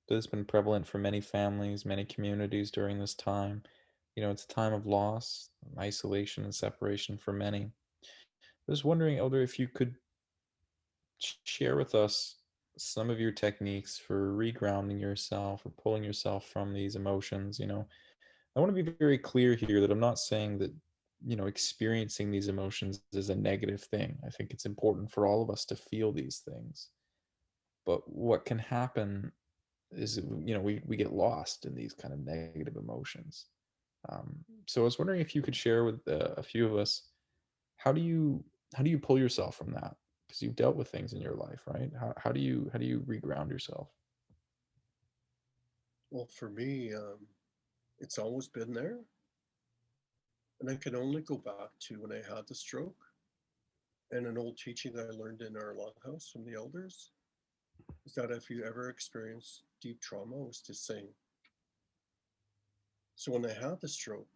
that has been prevalent for many families, many communities during this time. It's a time of loss, isolation, and separation for many. I was wondering, Elder, if you could share with us some of your techniques for regrounding yourself or pulling yourself from these emotions. I want to be very clear here that I'm not saying that, experiencing these emotions is a negative thing. I think it's important for all of us to feel these things. But what can happen is, we get lost in these kind of negative emotions. So I was wondering if you could share with a few of us, how do you how do you pull yourself from that? Because you've dealt with things in your life, right? How do you reground yourself? Well, for me, it's always been there. And I can only go back to when I had the stroke and an old teaching I learned in our longhouse from the elders is that if you ever experience deep trauma, was to sing. So when I had the stroke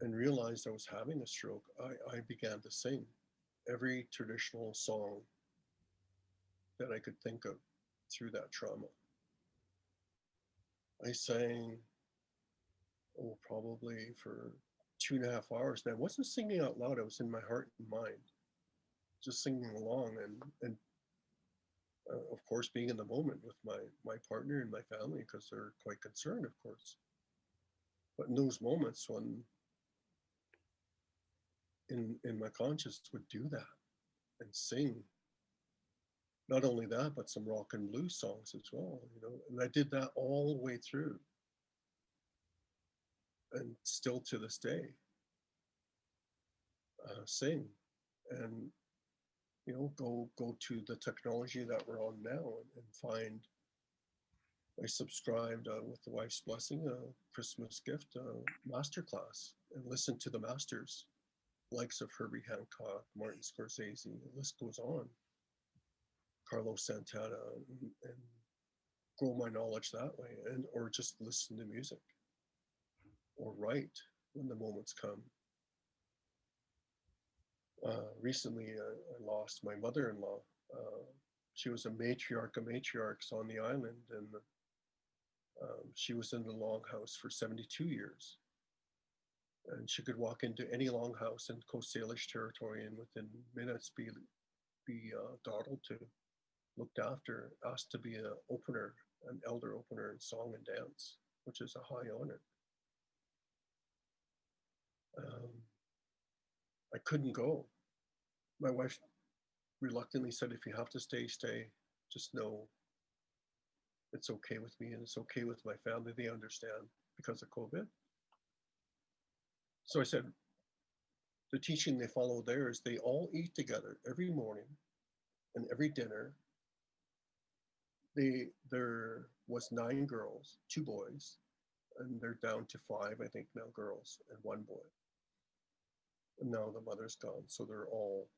and realized I was having a stroke, I began to sing every traditional song that I could think of through that trauma. I sang, oh, probably for 2.5 hours. And I wasn't singing out loud, I was in my heart and mind, just singing along and of course, being in the moment with my partner and my family because they're quite concerned, of course. But in those moments when in my conscience would do that and sing, not only that, but some rock and blues songs as well, And I did that all the way through, and still to this day, sing, and go to the technology that we're on now and find. I subscribed with the wife's blessing, a Christmas gift, masterclass, and listen to the masters, likes of Herbie Hancock, Martin Scorsese. The list goes on. Carlos Santana, and grow my knowledge that way, and or just listen to music or write when the moments come. Recently, I lost my mother-in-law. She was a matriarch of matriarchs on the island, and she was in the longhouse for 72 years. And she could walk into any longhouse in Coast Salish territory and within minutes be dawdled to, looked after, asked to be an opener, an elder opener in song and dance, which is a high honor. Um, I couldn't go. My wife reluctantly said, if you have to stay, stay. Just know it's okay with me and it's okay with my family. They understand because of COVID. So I said, the teaching they follow there is they all eat together every morning and every dinner. There was 9 girls, 2 boys, and they're down to 5, I think now, girls and 1 boy. And now the mother's gone, so they're all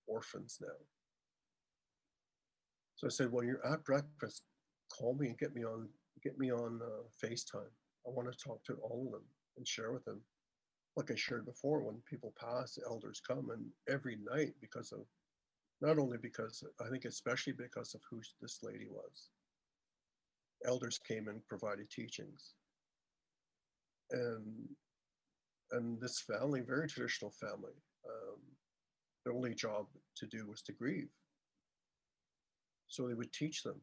orphans now. So I said, when you're at breakfast, call me and get me on FaceTime. I want to talk to all of them and share with them. Like I shared before, when people pass, the elders come, and every night, because of not only because I think especially because of who this lady was, elders came and provided teachings, and this family, very traditional family, um, their only job to do was to grieve. So they would teach them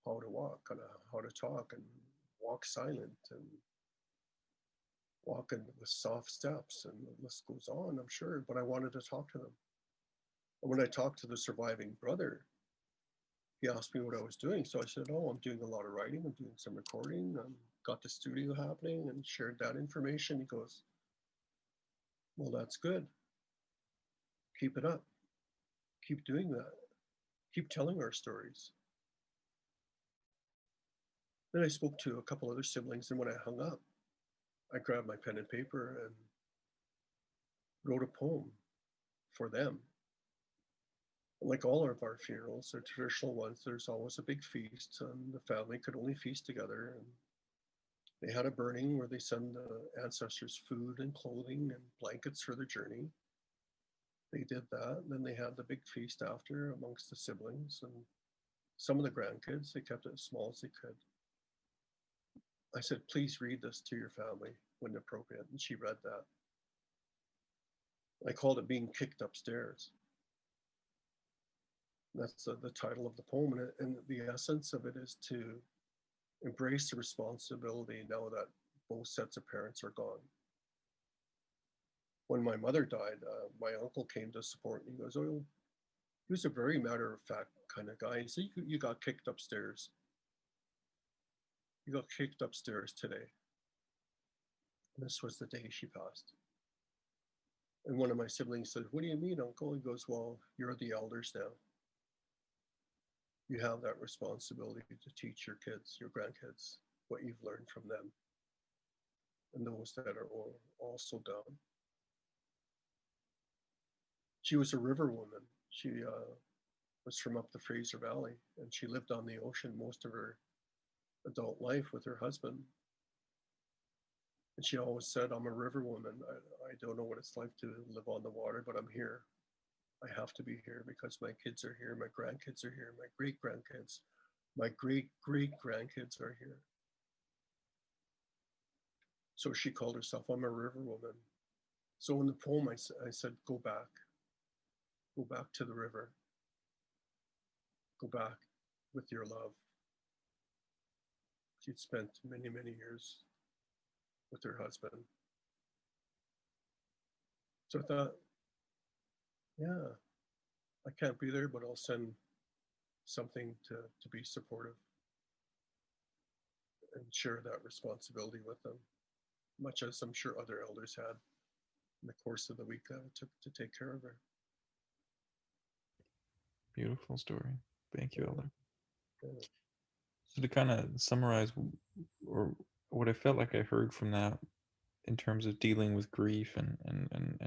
how to walk and how to talk and walk silent and walk in with soft steps, and the list goes on, I'm sure. But I wanted to talk to them. And when I talked to the surviving brother, he asked me what I was doing. So I said, "Oh, I'm doing a lot of writing. I'm doing some recording. Got the studio happening," and shared that information. He goes, "Well, that's good. Keep it up. Keep doing that. Keep telling our stories." Then I spoke to a couple other siblings, and when I hung up, I grabbed my pen and paper and wrote a poem for them. Like all of our funerals, they're traditional ones. There's always a big feast, and the family could only feast together. And they had a burning where they send the ancestors food and clothing and blankets for their journey. They did that. And then they had the big feast after amongst the siblings and some of the grandkids. They kept it as small as they could. I said, "Please read this to your family when appropriate." And she read that. I called it "Being Kicked Upstairs." That's the title of the poem. And the essence of it is to embrace the responsibility now that both sets of parents are gone. When my mother died, my uncle came to support me. He goes, "Oh, he was a very matter of fact kind of guy." He said, "You got kicked upstairs. You got kicked upstairs today." And this was the day she passed. And one of my siblings said, "What do you mean, Uncle?" He goes, "Well, you're the elders now. You have that responsibility to teach your kids, your grandkids, what you've learned from them and those that are also down." She was a river woman. She was from up the Fraser Valley, and she lived on the ocean most of her adult life with her husband. And she always said, "I'm a river woman. I don't know what it's like to live on the water, but I'm here. I have to be here because my kids are here, my grandkids are here, my great grandkids, my great great grandkids are here." So she called herself, "I'm a river woman." So in the poem, I said, go back to the river, go back with your love. She'd spent many, many years with her husband. So I thought, yeah, I can't be there, but I'll send something to be supportive and share that responsibility with them, much as I'm sure other elders had in the course of the week that it took to take care of her. Beautiful story. Thank you, Yeah, Elder. yeah. So to kind of summarize, or what I felt like I heard from that in terms of dealing with grief and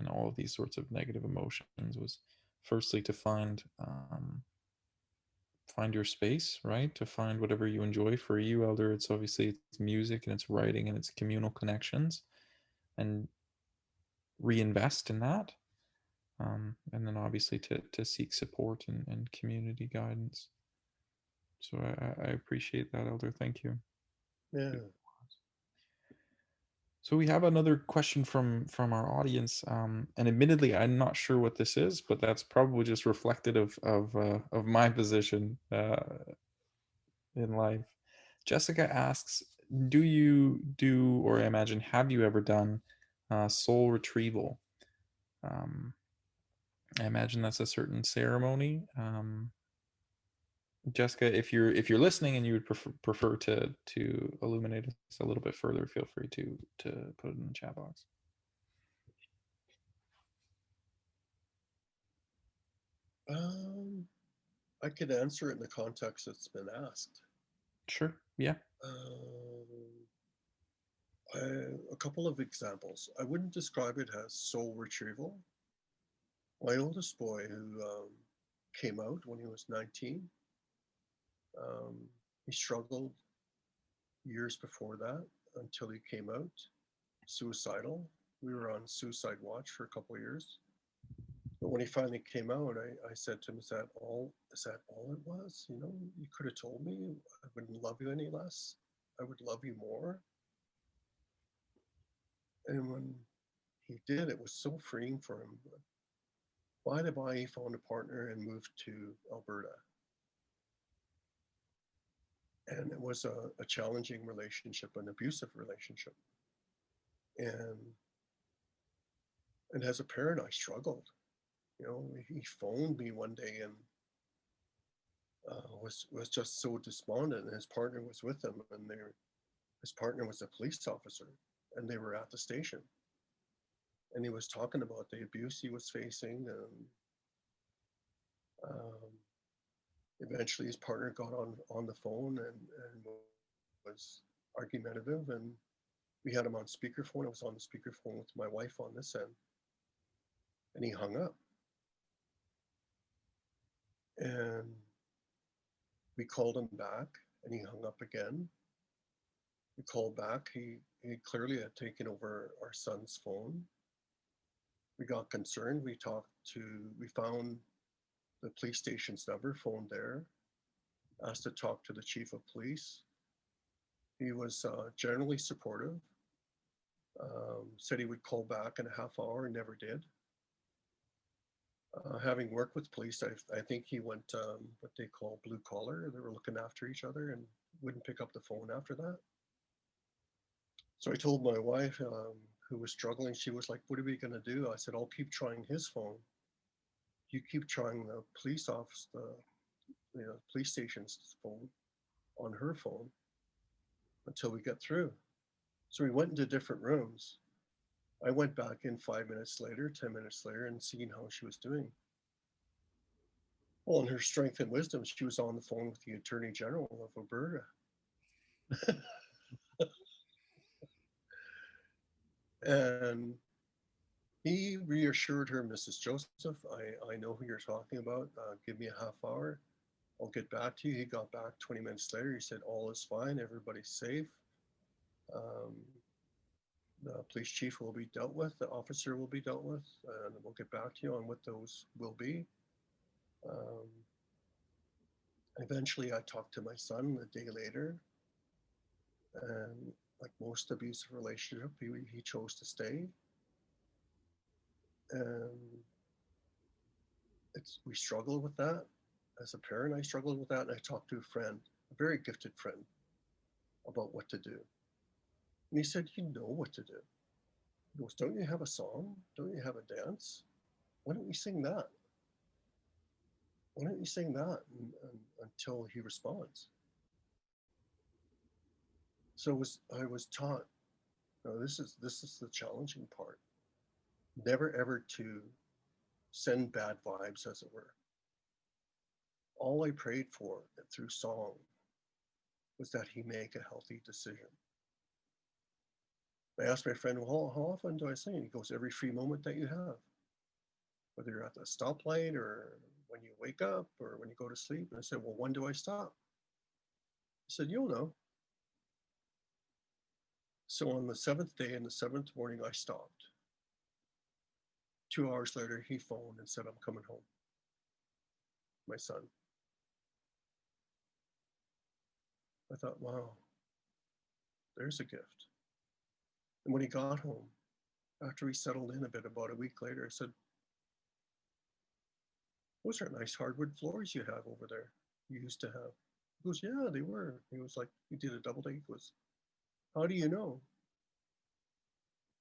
all of these sorts of negative emotions was firstly to find your space, right? To find whatever you enjoy. For you, Elder, it's obviously it's music and it's writing and it's communal connections, and reinvest in that. And then obviously to seek support and community guidance. So I appreciate that, Elder. Thank you. Yeah. So we have another question from our audience, and admittedly, I'm not sure what this is, but that's probably just reflective of my position in life. Jessica asks, "Do you do, or I imagine, have you ever done soul retrieval?" Um, I imagine that's a certain ceremony. Jessica, if you're listening and you would prefer to illuminate us a little bit further, feel free to put it in the chat box. Um, I could answer it in the context it's been asked. Sure. Yeah. Um, a couple of examples. I wouldn't describe it as soul retrieval. My oldest boy, who came out when he was 19, he struggled years before that until he came out suicidal. We were on suicide watch for a couple of years. But when he finally came out, I said to him, "Is that all? Is that all it was? You know, you could have told me. I wouldn't love you any less. I would love you more." And when he did, it was so freeing for him. But by the by, he found a partner and moved to Alberta. And it was a challenging relationship, an abusive relationship. And and as a parent, I struggled. You know, he phoned me one day and was just so despondent, and his partner was with him, and his partner was a police officer, and they were at the station, and he was talking about the abuse he was facing, and um, eventually his partner got on the phone and was argumentative, and we had him on speakerphone. I was on the speakerphone with my wife on this end, and he hung up, and we called him back, and he hung up again. We called back. He clearly had taken over our son's phone. We got concerned. We found the police station's number, phoned there, asked to talk to the chief of police. He was generally supportive, said he would call back in a half hour, and never did. Having worked with police, I think he went what they call blue collar. They were looking after each other and wouldn't pick up the phone after that. So I told my wife, who was struggling, she was like, "What are we going to do?" I said, "I'll keep trying his phone. You keep trying the police office, the police station's phone on her phone until we get through." So we went into different rooms. I went back in 5 minutes later, 10 minutes later, and seeing how she was doing. Well, in her strength and wisdom, she was on the phone with the Attorney General of Alberta. And he reassured her, "Mrs. Joseph, I know who you're talking about. Give me a half hour. I'll get back to you." He got back 20 minutes later. He said, "All is fine. Everybody's safe. Um, the police chief will be dealt with. The officer will be dealt with. And we'll get back to you on what those will be." Um, Eventually, I talked to my son a day later. And like most abusive relationship, he chose to stay. And we struggle with that. As a parent, I struggled with that. And I talked to a friend, a very gifted friend, about what to do. And he said, "You know what to do." He goes, "Don't you have a song? Don't you have a dance? Why don't you sing that? Why don't you sing that until he responds?" So I was taught, no, this is the challenging part. Never ever to send bad vibes, as it were. All I prayed for through song was that he make a healthy decision. I asked my friend, "Well, how often do I sing?" He goes, "Every free moment that you have, whether you're at the stoplight or when you wake up or when you go to sleep." And I said, "Well, when do I stop?" He said, "You'll know." So on the seventh day and the seventh morning, I stopped. 2 hours later, he phoned and said, "I'm coming home." My son. I thought, wow, there's a gift. And when he got home, after he settled in a bit, about a week later, I said, "Those are nice hardwood floors you have over there. You used to have." He goes, "Yeah, they were." He was like, he did a double take. He goes, "How do you know?"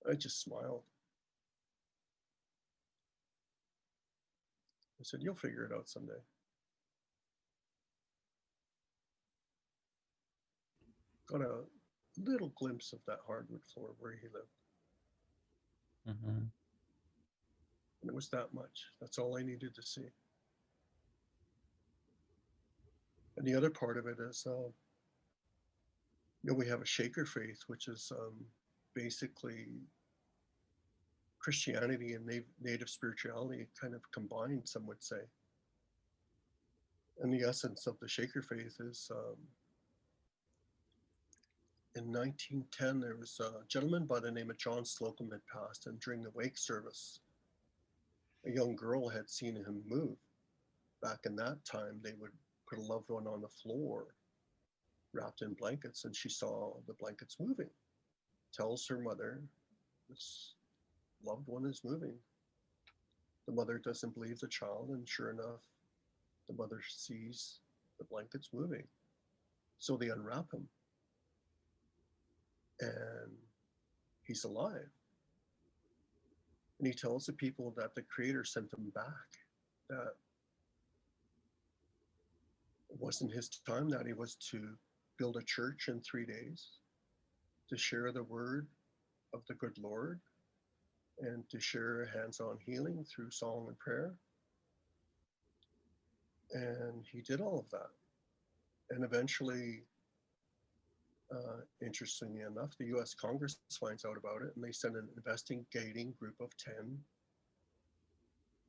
I just smiled. I said, "You'll figure it out someday." Got a little glimpse of that hardwood floor where he lived. Mm-hmm. And it was that much. That's all I needed to see. And the other part of it is, we have a Shaker faith, which is basically Christianity and native spirituality kind of combined, some would say. And the essence of the Shaker faith is in 1910, there was a gentleman by the name of John Slocum had passed, and during the wake service, a young girl had seen him move. Back in that time, they would put a loved one on the floor wrapped in blankets, and she saw the blankets moving. Tells her mother, this loved one is moving. The mother doesn't believe the child, and sure enough, the mother sees the blankets moving. So they unwrap him, and he's alive. And he tells the people that the Creator sent him back, that it wasn't his time, that he was to build a church in 3 days, to share the word of the good Lord, and to share hands on healing through song and prayer. And he did all of that. And eventually, interestingly enough, the US Congress finds out about it, and they send an investigating group of 10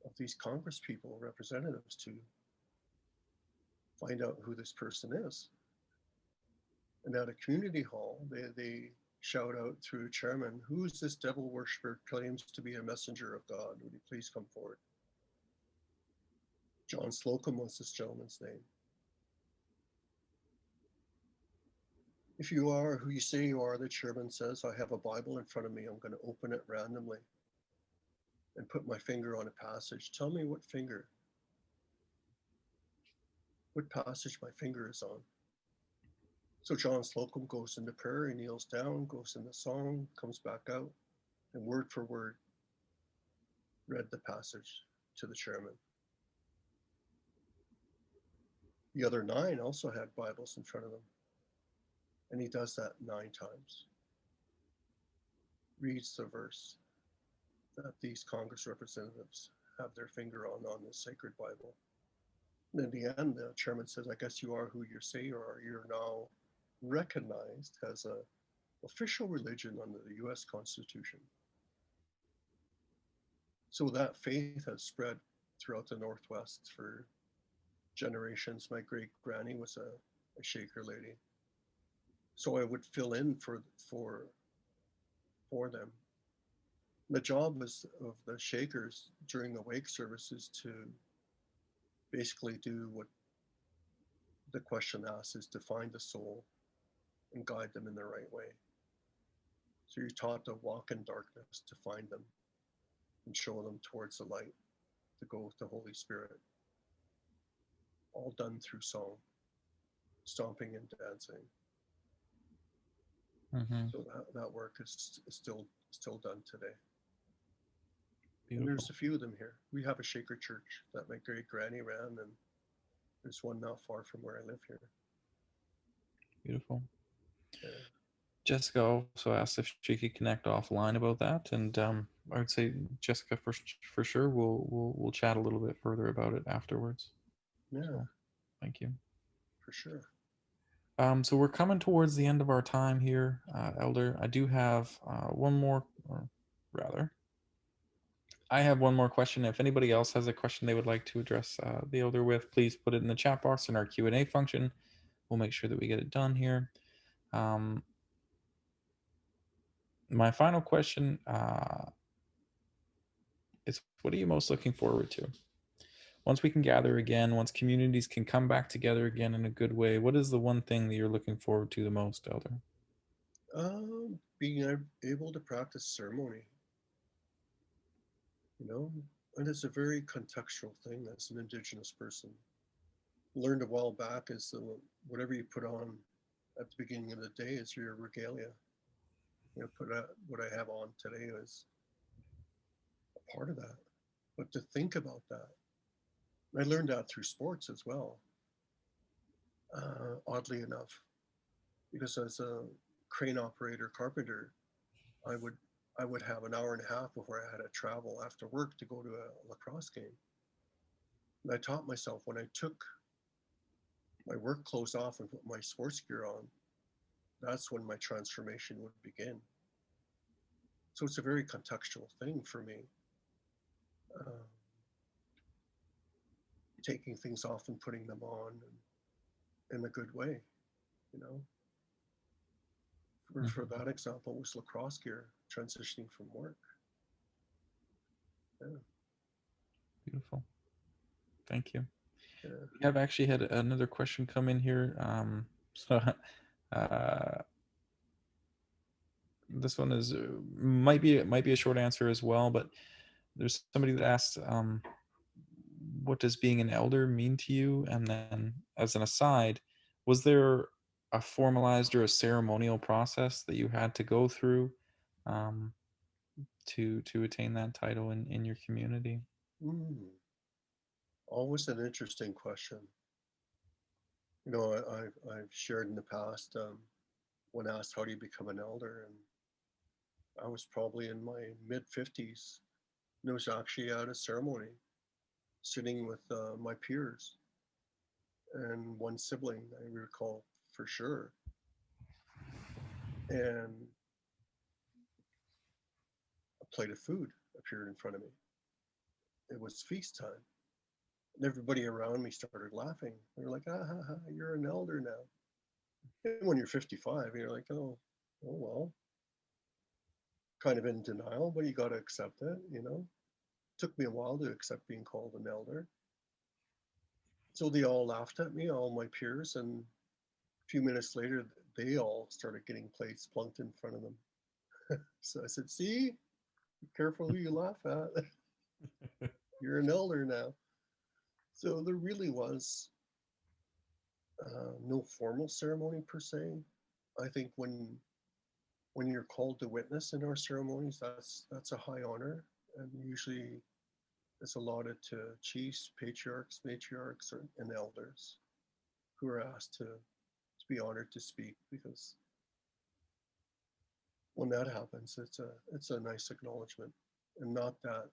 of these Congress people, representatives, to find out who this person is. And at a community hall, they shout out through a chairman, "Who's this devil worshiper claims to be a messenger of God? Would you please come forward?" John Slocum was this gentleman's name. "If you are who you say you are," the chairman says, "I have a Bible in front of me. I'm going to open it randomly and put my finger on a passage. Tell me what passage my finger is on." So John Slocum goes into prayer, he kneels down, goes into song, comes back out, and word for word read the passage to the chairman. The other 9 also had Bibles in front of them. And he does that 9 times. Reads the verse that these Congress representatives have their finger on the sacred Bible. And in the end, the chairman says, "I guess you are who you say you are. You're now recognized as an official religion under the US Constitution." So that faith has spread throughout the Northwest for generations. My great granny was a Shaker lady. So I would fill in for them. The job of the Shakers during the wake service is to basically do what the question asks, is to find the soul and guide them in the right way. So you're taught to walk in darkness to find them and show them towards the light, to go with the Holy Spirit. All done through song, stomping and dancing. Mm-hmm. So that work is still done today. And Beautiful. there's a few of them here. We have a Shaker church that my great granny ran, and there's one not far from where I live here. Beautiful. Yeah. Jessica also asked if she could connect offline about that, and I would say Jessica for sure. We'll chat a little bit further about it afterwards. Yeah, So, thank you. for sure. So we're coming towards the end of our time here, Elder. I do have one more, or rather, I have one more question. If anybody else has a question they would like to address the Elder with, please put it in the chat box in our Q&A function. We'll make sure that we get it done here. My final question is, what are you most looking forward to? Once we can gather again, once communities can come back together again in a good way, what is the one thing that you're looking forward to the most, Elder? Being able to practice ceremony, and it's a very contextual thing as an Indigenous person. Learned a while back is whatever you put on at the beginning of the day is your regalia. What I have on today is a part of that. But to think about that, I learned that through sports as well. Oddly enough, because as a crane operator, carpenter, I would have an hour and a half before I had to travel after work to go to a lacrosse game. And I taught myself, when I took my work clothes off and put my sports gear on, that's when my transformation would begin. So it's a very contextual thing for me. Taking things off and putting them on in a good way, you know. For that example was lacrosse gear, transitioning from work. Yeah, Beautiful. Thank you. yeah. We have actually had another question come in here. So uh, this one is might be a short answer as well, but there's somebody that asked, what does being an elder mean to you? And then, as an aside, was there a formalized or a ceremonial process that you had to go through um, to attain that title in your community? Mm, always an interesting question. You know, I've shared in the past when asked how do you become an elder, and I was probably in my mid 50s. And it was actually at a ceremony, sitting with my peers and one sibling I recall for sure. And a plate of food appeared in front of me. It was feast time. And everybody around me started laughing. They were like, ah, ha, ha, you're an elder now. And when you're 55, you're like, oh, well, kind of in denial, but you got to accept it, you know? It took me a while to accept being called an elder. So they all laughed at me, all my peers. And a few minutes later, they all started getting plates plunked in front of them. So I said, see, be careful who you laugh at. You're an elder now. So there really was no formal ceremony per se. I think when you're called to witness in our ceremonies, that's a high honor, and usually it's allotted to chiefs, patriarchs, matriarchs, and elders who are asked to be honored to speak, because when that happens, it's a nice acknowledgement, and not that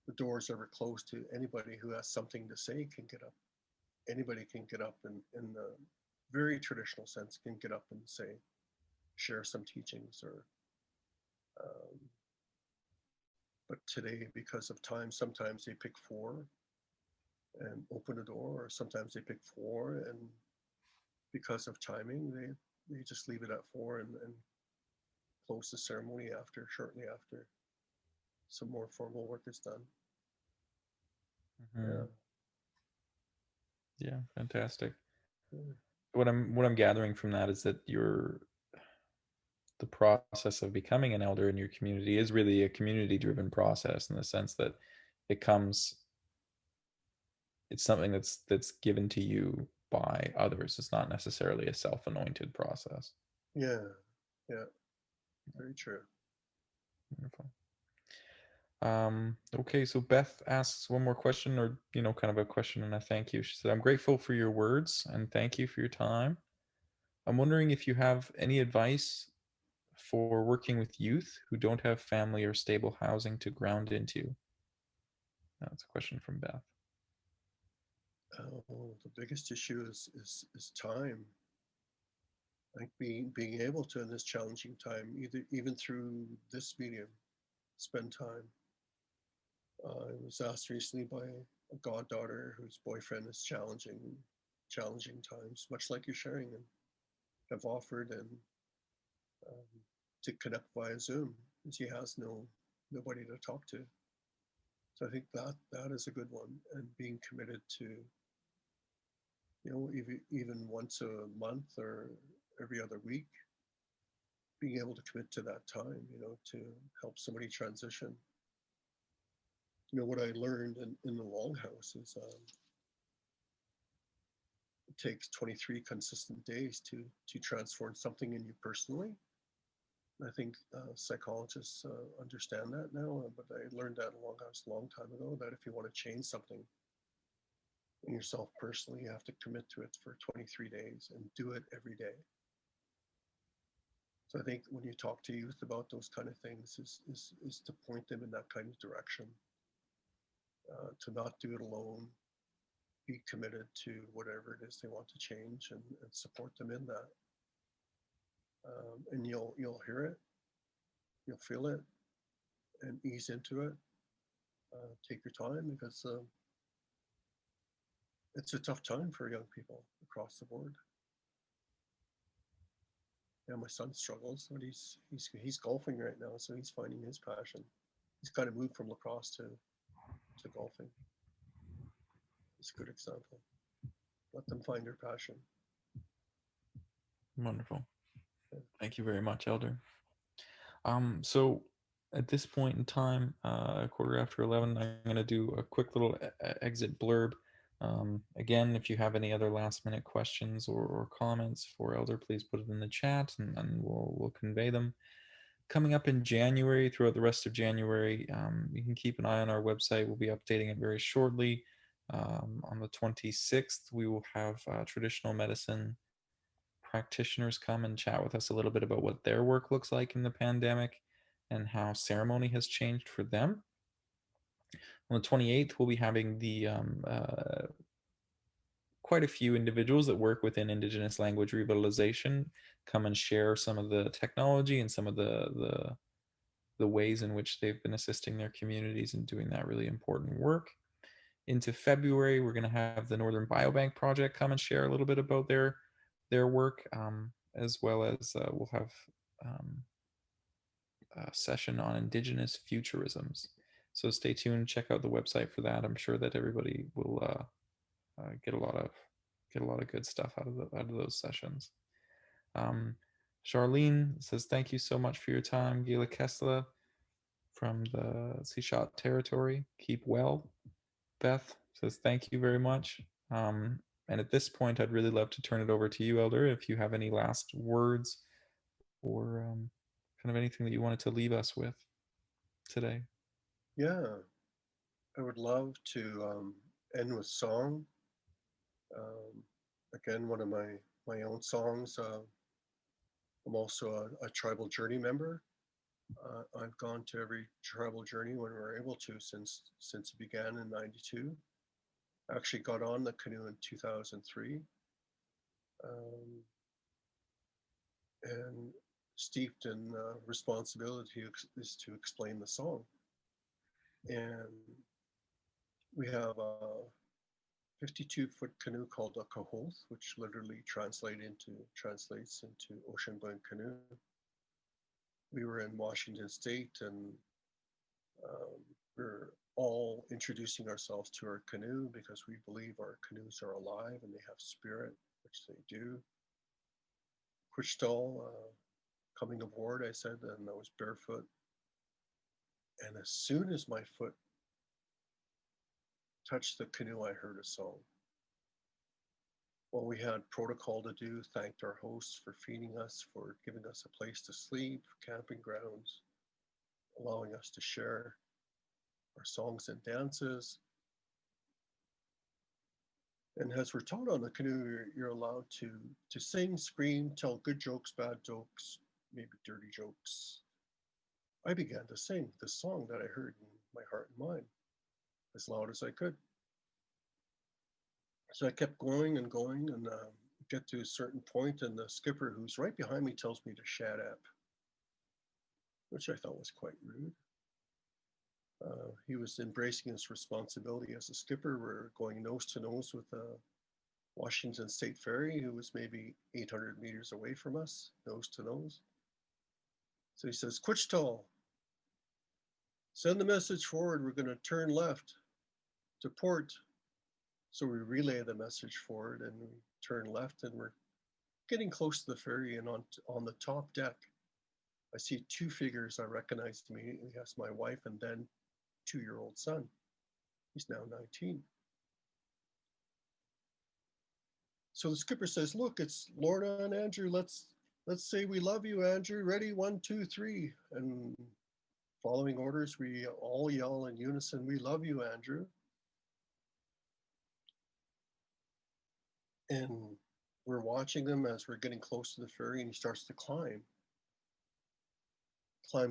the doors ever closed to anybody who has something to say can get up. Anybody can get up in the very traditional sense, can get up and say, share some teachings, or um, but today, because of time, sometimes they pick four and open a door, or sometimes they pick four and because of timing, they just leave it at four and close the ceremony shortly after some more formal work is done. Mm-hmm. Yeah. Yeah, fantastic. Yeah. What I'm gathering from that is that the process of becoming an elder in your community is really a community driven process, in the sense that it comes it's something that's given to you by others. It's not necessarily a self-anointed process. Yeah. Yeah. Very true. Wonderful. Okay, so Beth asks one more question, or kind of a question and a thank you. She said, I'm grateful for your words and thank you for your time. I'm wondering if you have any advice for working with youth who don't have family or stable housing to ground into. That's a question from Beth. Oh, the biggest issue is time. Like being able to, in this challenging time, even through this medium, spend time. I was asked recently by a goddaughter whose boyfriend is challenging times, much like you're sharing, and have offered and um, to connect via Zoom, because he has nobody to talk to. So I think that is a good one, and being committed to, even once a month or every other week, being able to commit to that time, to help somebody transition. What I learned in the longhouse is it takes 23 consistent days to transform something in you personally. I think psychologists understand that now, but I learned that in longhouse a long time ago, that if you want to change something in yourself personally, you have to commit to it for 23 days and do it every day. So I think when you talk to youth about those kind of things, is to point them in that kind of direction, to not do it alone, be committed to whatever it is they want to change, and support them in that. And you'll hear it, you'll feel it, and ease into it. Take your time, because it's a tough time for young people across the board. Yeah, my son struggles, but he's golfing right now, so he's finding his passion. He's kind of moved from lacrosse to golfing. It's a good example. Let them find their passion. Wonderful. Yeah. Thank you very much, Elder. So at this point in time, a quarter after 11, I'm going to do a quick little exit blurb. Again, if you have any other last minute questions or comments for Elder, please put it in the chat, and we'll convey them. Coming up in January, throughout the rest of January, you can keep an eye on our website. We'll be updating it very shortly. On the 26th, we will have traditional medicine practitioners come and chat with us a little bit about what their work looks like in the pandemic and how ceremony has changed for them. On the 28th, we'll be having the quite a few individuals that work within Indigenous language revitalization come and share some of the technology and some of the ways in which they've been assisting their communities and doing that really important work. Into February, we're going to have the Northern Biobank Project come and share a little bit about their work, as well as we'll have um, a session on Indigenous futurisms. So stay tuned. Check out the website for that. I'm sure that everybody will get a lot of good stuff out of those sessions. Um, Charlene says thank you so much for your time. Gila Kessler from the Seashot territory. Keep well. Beth says thank you very much. And at this point, I'd really love to turn it over to you, Elder, if you have any last words or kind of anything that you wanted to leave us with today. Yeah, I would love to end with song. Again, one of my own songs. I'm also a tribal journey member. I've gone to every tribal journey when we were able to since it began in '92. I actually got on the canoe in 2003, and steeped in responsibility is to explain the song. And we have a 52-foot canoe called a kahoth, which literally translates into ocean-going canoe. We were in Washington State, and we're all introducing ourselves to our canoe because we believe our canoes are alive and they have spirit, which they do. Xwechtaal, coming aboard, I said, and I was barefoot. And as soon as my foot touched the canoe, I heard a song. Well, we had protocol to do, thanked our hosts for feeding us, for giving us a place to sleep, camping grounds, allowing us to share our songs and dances. And as we're taught on the canoe, you're allowed to sing, scream, tell good jokes, bad jokes, maybe dirty jokes. I began to sing this song that I heard in my heart and mind as loud as I could. So I kept going and going, and get to a certain point, and the skipper, who's right behind me, tells me to shut up, which I thought was quite rude. He was embracing his responsibility as a skipper. We're going nose to nose with a Washington State ferry, who was maybe 800 meters away from us, nose to nose. So he says, Xwechtaal, send the message forward. We're going to turn left to port. So we relay the message forward and we turn left, and we're getting close to the ferry, and on the top deck, I see two figures I recognized immediately as my wife and then 2-year-old son. He's now 19. So the skipper says, look, it's Lorna and Andrew. Let's say we love you, Andrew. Ready? 1, 2, 3. And following orders, we all yell in unison, we love you, Andrew. And we're watching them as we're getting close to the ferry, and he starts to climb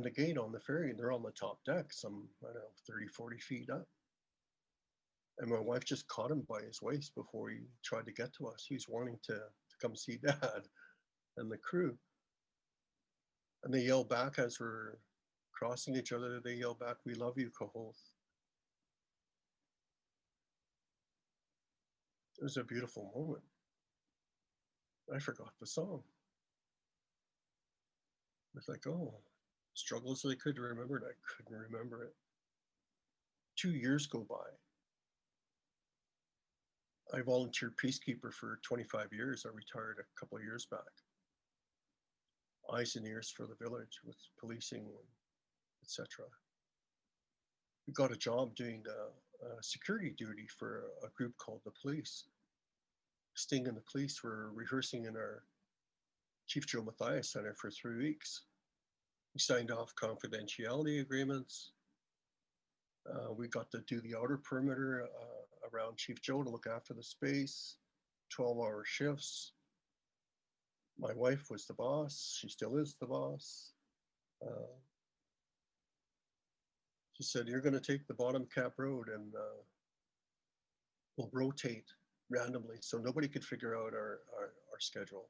the gate on the ferry. They're on the top deck, some, I don't know, 30, 40 feet up. And my wife just caught him by his waist before he tried to get to us. He was wanting to come see Dad and the crew. And they yell back as we're crossing each other. They yell back, we love you, Kahoth. It was a beautiful moment. I forgot the song. It's like, oh, struggle as I could to remember it. I couldn't remember it. 2 years go by. I volunteered peacekeeper for 25 years. I retired a couple of years back. Eyes and ears for the village with policing, etc. We got a job doing security duty for a group called the Police. Sting and the Police were rehearsing in our Chief Joe Mathias Center for 3 weeks. We signed off confidentiality agreements. We got to do the outer perimeter around Chief Joe to look after the space, 12-hour shifts. My wife was the boss. She still is the boss. She said, you're going to take the bottom cap road and we'll rotate randomly so nobody could figure out our schedule.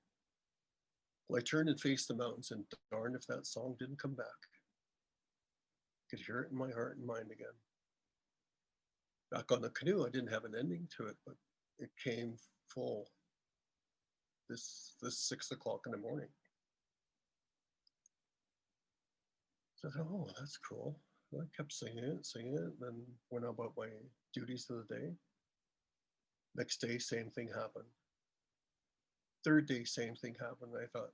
Well, I turned and faced the mountains, and darn if that song didn't come back. I could hear it in my heart and mind again. Back on the canoe, I didn't have an ending to it, but it came full this 6 o'clock in the morning. So I thought, oh, that's cool. I kept singing it, then went about my duties of the day. Next day, same thing happened. Third day, same thing happened. I thought,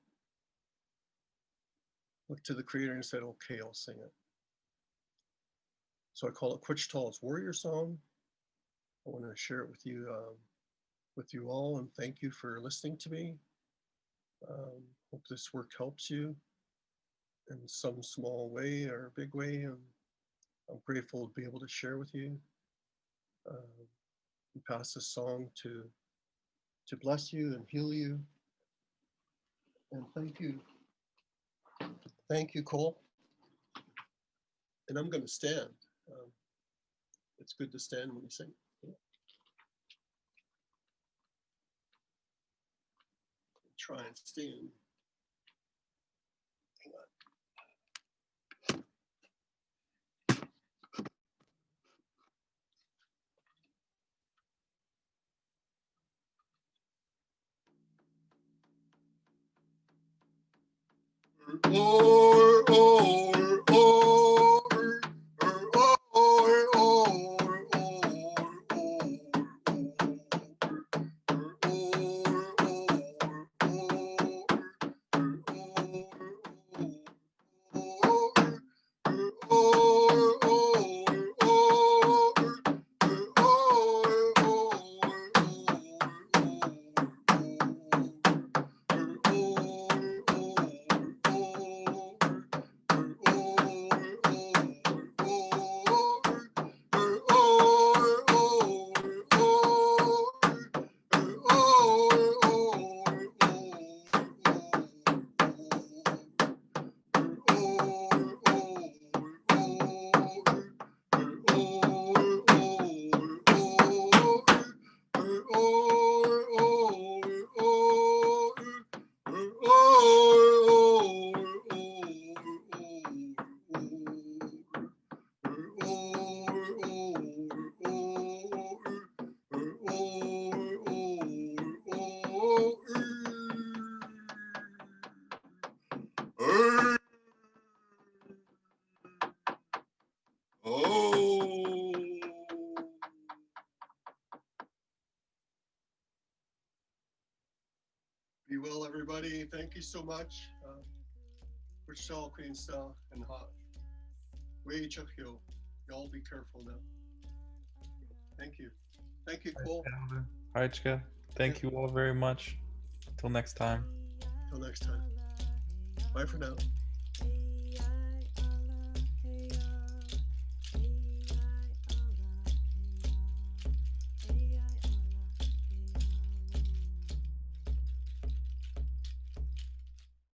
looked to the creator and said, okay, I'll sing it. So I call it Xwechtaal's Warrior Song. I want to share it with you all, and thank you for listening to me. Hope this work helps you in some small way or big way, and I'm grateful to be able to share with you and pass this song to bless you and heal you. And thank you, Cole. And I'm going to stand. It's good to stand when you sing. Try and stand. Hang on. Be well, everybody. Thank you so much. Xwechtaal, Queenstaal, and Hot. Wage uphill. Y'all be careful now. Thank you. Thank you, Cole. Hajka, thank you all very much. Till next time. Till next time. Bye for now.